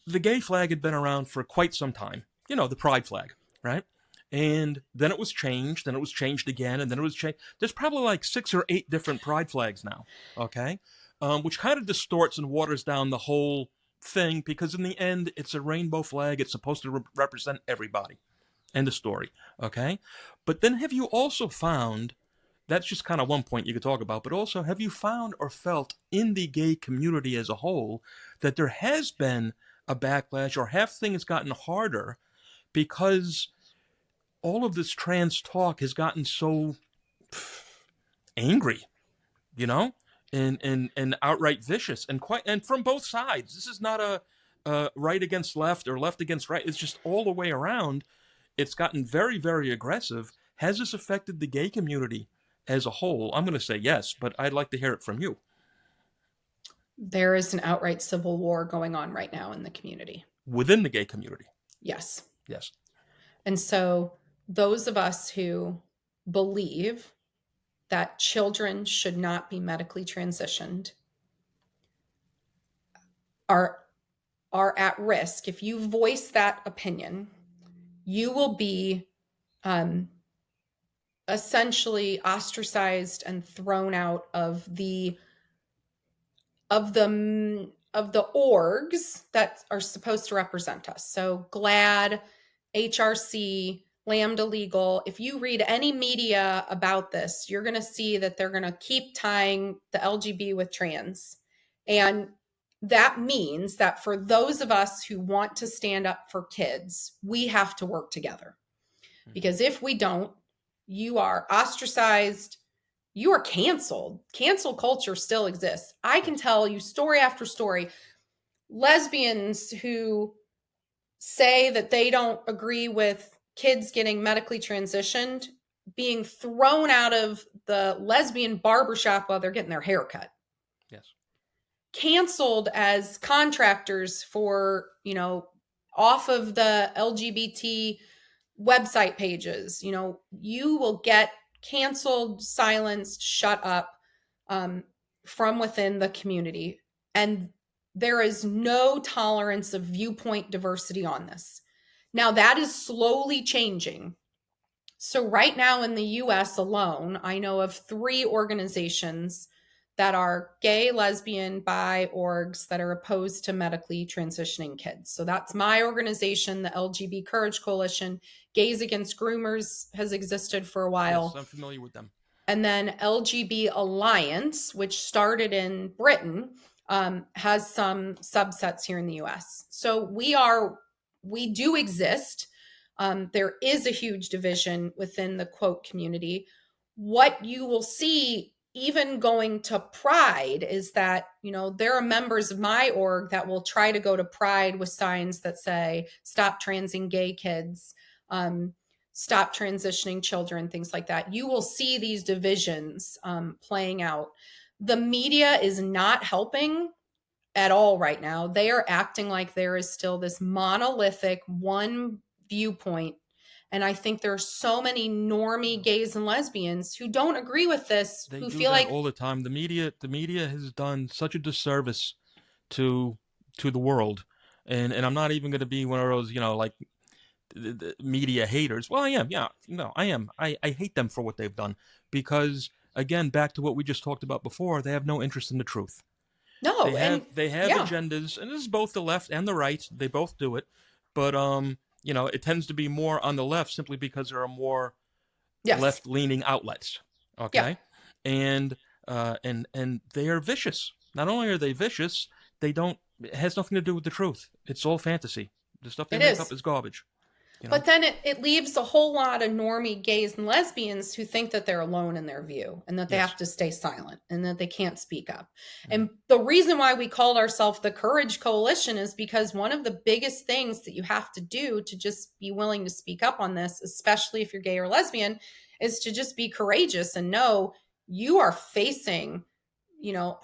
The gay flag had been around for quite some time. You know, the pride flag, right? And then it was changed, then it was changed again, and then it was changed. There's probably like 6 or 8 different pride flags now, okay? Which kind of distorts and waters down the whole thing, because in the end, it's a rainbow flag. It's supposed to represent everybody. End of story. Okay? But then have you also found, that's just kind of one point you could talk about, but also have you found or felt in the gay community as a whole that there has been a backlash, or have things gotten harder because all of this trans talk has gotten so angry, you know, and outright vicious, and from both sides. This is not a right against left or left against right. It's just all the way around. It's gotten very, very aggressive. Has this affected the gay community as a whole? I'm going to say yes, but I'd like to hear it from you. There is an outright civil war going on right now in the community. Within the gay community? Yes. Yes. And so those of us who believe that children should not be medically transitioned are at risk. If you voice that opinion, you will be essentially ostracized and thrown out of the orgs that are supposed to represent us. So GLAAD, HRC, Lambda Legal. If you read any media about this, you're going to see that they're going to keep tying the LGB with trans. And that means that for those of us who want to stand up for kids, we have to work together. Because if we don't, you are ostracized, you are canceled. Cancel culture still exists. I can tell you story after story. Lesbians who say that they don't agree with kids getting medically transitioned being thrown out of the lesbian barbershop while they're getting their hair cut. Yes. Canceled as contractors for, off of the LGBT website pages. You will get canceled, silenced, shut up from within the community. And there is no tolerance of viewpoint diversity on this. Now, that is slowly changing. So right now in the US alone, I know of 3 organizations that are gay, lesbian, bi orgs that are opposed to medically transitioning kids. So that's my organization, the LGBT Courage Coalition. Gays Against Groomers has existed for a while. Yes, I'm familiar with them. And then LGBT Alliance, which started in Britain, has some subsets here in the US. So we do exist. There is a huge division within the quote community. What you will see, even going to Pride, is that, there are members of my org that will try to go to Pride with signs that say, stop transing gay kids, stop transitioning children, things like that. You will see these divisions playing out. The media is not helping at all right now. They are acting like there is still this monolithic one viewpoint. And I think there are so many normie gays and lesbians who don't agree with this, They who do feel that like all the time. The media has done such a disservice to the world, and I'm not even going to be one of those, like the media haters. Well, I am. Yeah, I am. I hate them for what they've done, because again, back to what we just talked about before, they have no interest in the truth. no, They have agendas, and this is both the left and the right. They both do it, but it tends to be more on the left simply because there are more yes, left-leaning outlets. Okay, and they are vicious. Not only are they vicious, it has nothing to do with the truth. It's all fantasy. The stuff they make up is garbage. But then it leaves a whole lot of normie gays and lesbians who think that they're alone in their view and that they have to stay silent and that they can't speak up. Mm-hmm. And the reason why we called ourselves the Courage Coalition is because one of the biggest things that you have to do to just be willing to speak up on this, especially if you're gay or lesbian, is to just be courageous and know you are facing,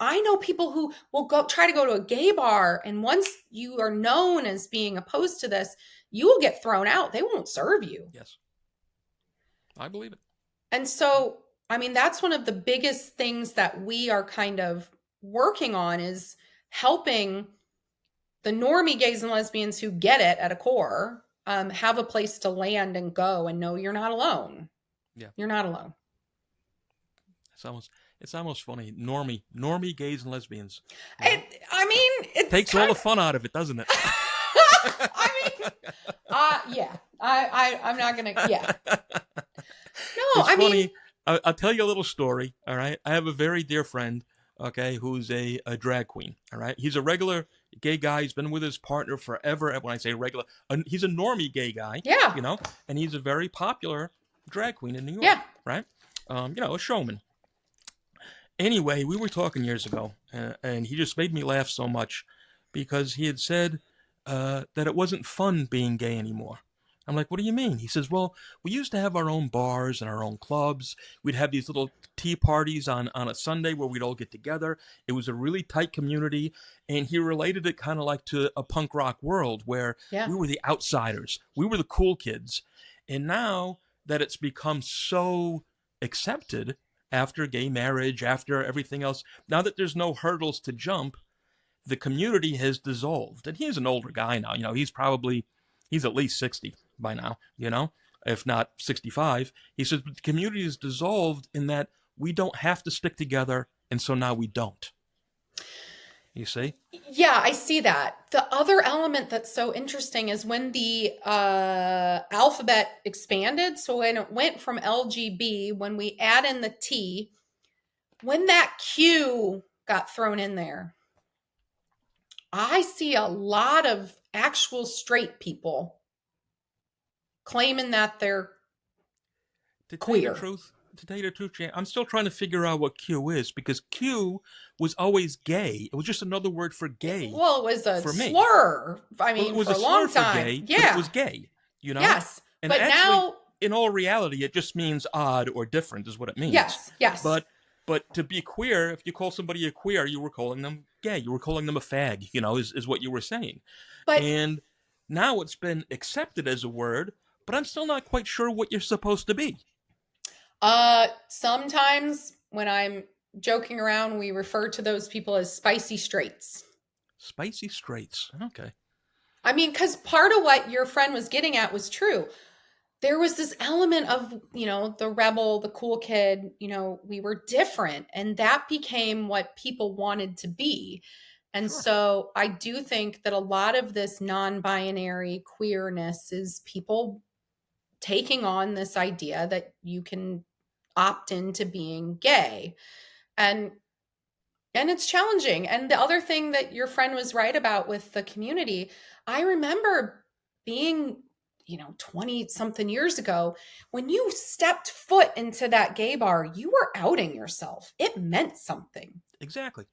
I know people who will try to go to a gay bar, and once you are known as being opposed to this, you will get thrown out. They won't serve you. Yes. I believe it. And so, that's one of the biggest things that we are kind of working on, is helping the normie gays and lesbians who get it at a core have a place to land and go and know you're not alone. Yeah. You're not alone. It's almost funny. Normie gays and lesbians. I mean, it takes all the fun out of it, doesn't it? I mean, yeah. I'm not gonna. Yeah. No, It's I funny. mean, I'll tell you a little story. All right. I have a very dear friend. Okay, who's a drag queen. All right. He's a regular gay guy. He's been with his partner forever. And when I say regular, he's a normie gay guy. yeah. You know, and he's a very popular drag queen in New York. Yeah. Right. A showman. Anyway, we were talking years ago, and he just made me laugh so much because he had said that it wasn't fun being gay anymore. I'm like, what do you mean? He says, well, we used to have our own bars and our own clubs. We'd have these little tea parties on a Sunday where we'd all get together. It was a really tight community. And he related it kind of like to a punk rock world where we were the outsiders. We were the cool kids. And now that it's become so accepted after gay marriage, after everything else, now that there's no hurdles to jump, the community has dissolved. And he's an older guy now. You know, he's at least 60 by now, you know, if not 65. He says, but the community is dissolved in that we don't have to stick together. And so now we don't. You see? Yeah, I see that. The other element that's so interesting is when the alphabet expanded. So when it went from LGB, when we add in the T, when that Q got thrown in there, I see a lot of actual straight people claiming that they're queer. To tell you the truth, Jan, I'm still trying to figure out what Q is because Q was always gay. It was just another word for gay. Well, it was a for me. slur. I mean, it was for a slur long time. For gay, yeah, but it was gay. You know. Yes, and but actually, now, in all reality, it just means odd or different, is what it means. Yes. But to be queer, if you call somebody a queer, you were calling them gay. You were calling them a fag. You know, is what you were saying. And now it's been accepted as a word, but I'm still not quite sure what you're supposed to be. Sometimes when I'm joking around, we refer to those people as spicy straights. Spicy straights. Okay. I mean, because part of what your friend was getting at was true. There was this element of, you know, the rebel, the cool kid, you know, we were different. And that became what people wanted to be. And so I do think that a lot of this non-binary queerness is people taking on this idea that you can opt into being gay. And it's challenging. And the other thing that your friend was right about with the community, I remember being, 20 something years ago, when you stepped foot into that gay bar, you were outing yourself. It meant something. Exactly.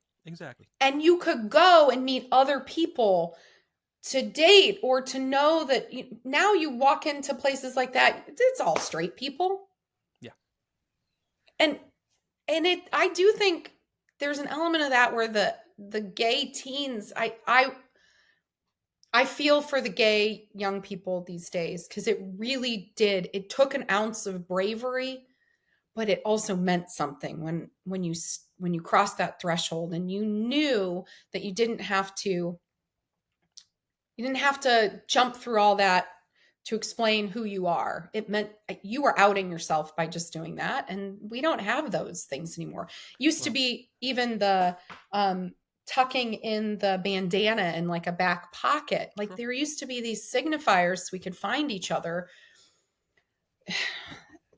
And you could go and meet other people to date or to know that now you walk into places like that, it's all straight people. Yeah. And I do think there's an element of that where the gay teens, I feel for the gay young people these days because it took an ounce of bravery, but it also meant something when you crossed that threshold and you knew that you didn't have to jump through all that to explain who you are. It meant you were outing yourself by just doing that. And we don't have those things anymore. Used to be even the tucking in the bandana in like a back pocket. Like there used to be these signifiers so we could find each other.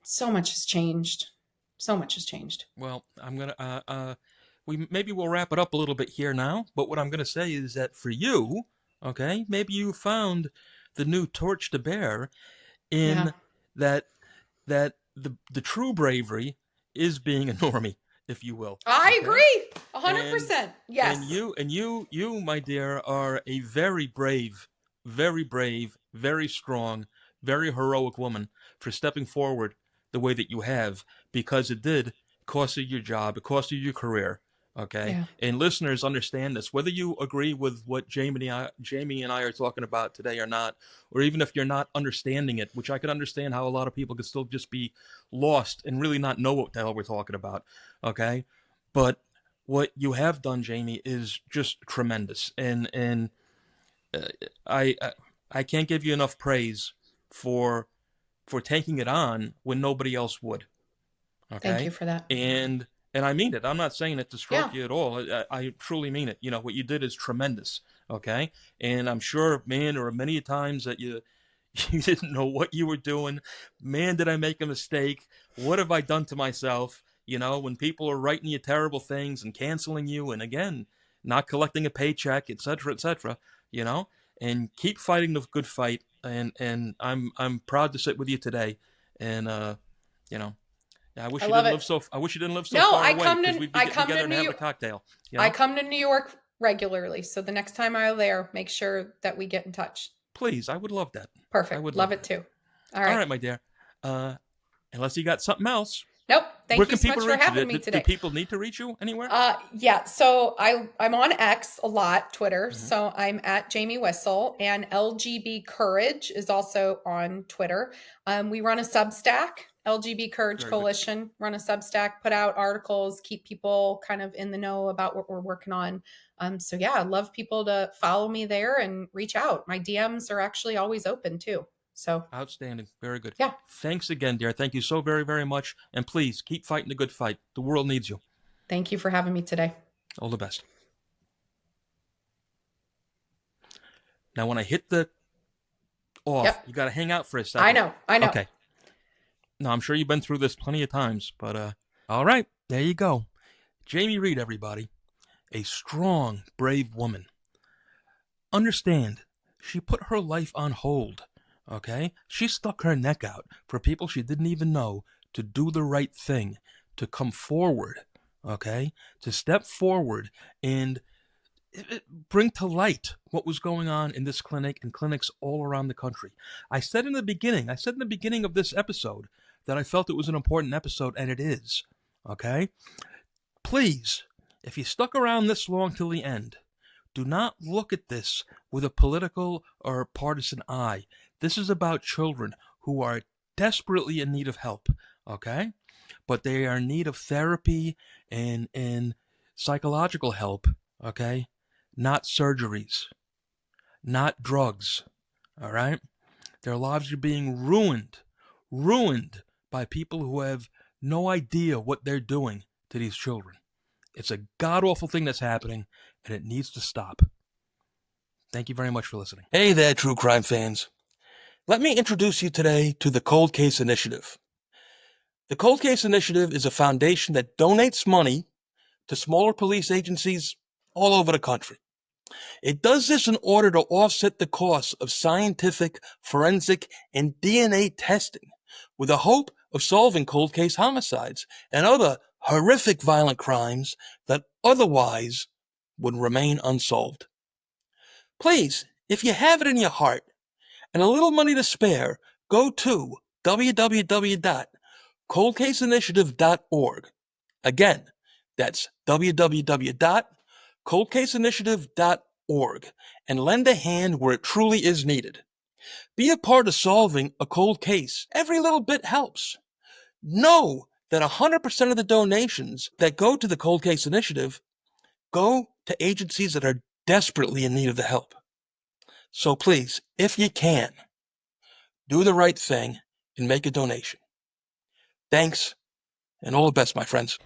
So much has changed. Well, I'm going to, we'll wrap it up a little bit here now. But what I'm going to say is that for you, okay, maybe you found the new torch to bear in that the true bravery is being a normie, if you will. I agree 100%. Yes. And you, my dear, are a very brave, very strong, very heroic woman for stepping forward the way that you have, because it did cost you your job, it cost you your career. Okay. Yeah. And listeners understand this, whether you agree with what Jamie and I are talking about today or not, or even if you're not understanding it, which I could understand how a lot of people could still just be lost and really not know what the hell we're talking about. Okay. But what you have done, Jamie, is just tremendous. And I can't give you enough praise for taking it on when nobody else would. Okay. Thank you for that. And And I mean it. I'm not saying it to stroke Yeah. you at all. I truly mean it. What you did is tremendous. Okay. And I'm sure, man, there were many times that you didn't know what you were doing. Man, did I make a mistake? What have I done to myself? When people are writing you terrible things and canceling you, and again, not collecting a paycheck, etc., and keep fighting the good fight. And I'm proud to sit with you today. And you know, I wish I you love didn't it. live so. I wish you didn't live so No, far away because we'd be I getting come together to and New having a York. cocktail. I come to New York regularly. So the next time I'm there, make sure that we get in touch. Please, I would love that. I Perfect. would Love love it that. too. All All right. right, my dear. Unless you got something else, Nope. where Thank you can so much people for reach you? having me Do today. people need to reach you anywhere? Yeah. So I'm on X a lot, Twitter. Mhm. So I'm at Jamie Whistle, and LGBT Courage is also on Twitter. We run a Substack, LGBT Courage Very good. Coalition. Run a Substack, put out articles, keep people kind of in the know about what we're working on. So yeah, I'd love people to follow me there and reach out. My DMs are actually always open too. So Outstanding. Very good. yeah, Thanks again, dear. Thank you so very, very much. And please keep fighting the good fight. The world needs you. thank you for having me today. All the best. Now, when I hit the off, Yep. you got to hang out for a second. I know. Okay. Now, I'm sure you've been through this plenty of times, but all right. There you go. Jamie Reed, everybody. A strong, brave woman. Understand, she put her life on hold, okay? She stuck her neck out for people she didn't even know to do the right thing, to come forward, okay? To step forward and bring to light what was going on in this clinic and clinics all around the country. I said in the beginning of this episode that I felt it was an important episode, and it is, okay? Please, if you stuck around this long till the end, do not look at this with a political or partisan eye. This is about children who are desperately in need of help, okay? But they are in need of therapy and psychological help, okay? Not surgeries, not drugs, all right? Their lives are being ruined by people who have no idea what they're doing to these children. It's a god-awful thing that's happening, and it needs to stop. Thank you very much for listening. Hey there, true crime fans. Let me introduce you today to the Cold Case Initiative. The Cold Case Initiative is a foundation that donates money to smaller police agencies all over the country. It does this in order to offset the costs of scientific, forensic, and DNA testing with the hope of solving cold case homicides and other horrific violent crimes that otherwise would remain unsolved. Please, if you have it in your heart and a little money to spare, go to www.coldcaseinitiative.org. Again, that's www.coldcaseinitiative.org and lend a hand where it truly is needed. Be a part of solving a cold case. Every little bit helps. Know that 100% of the donations that go to the Cold Case Initiative go to agencies that are desperately in need of the help. So please, if you can, do the right thing and make a donation. Thanks, and all the best, my friends.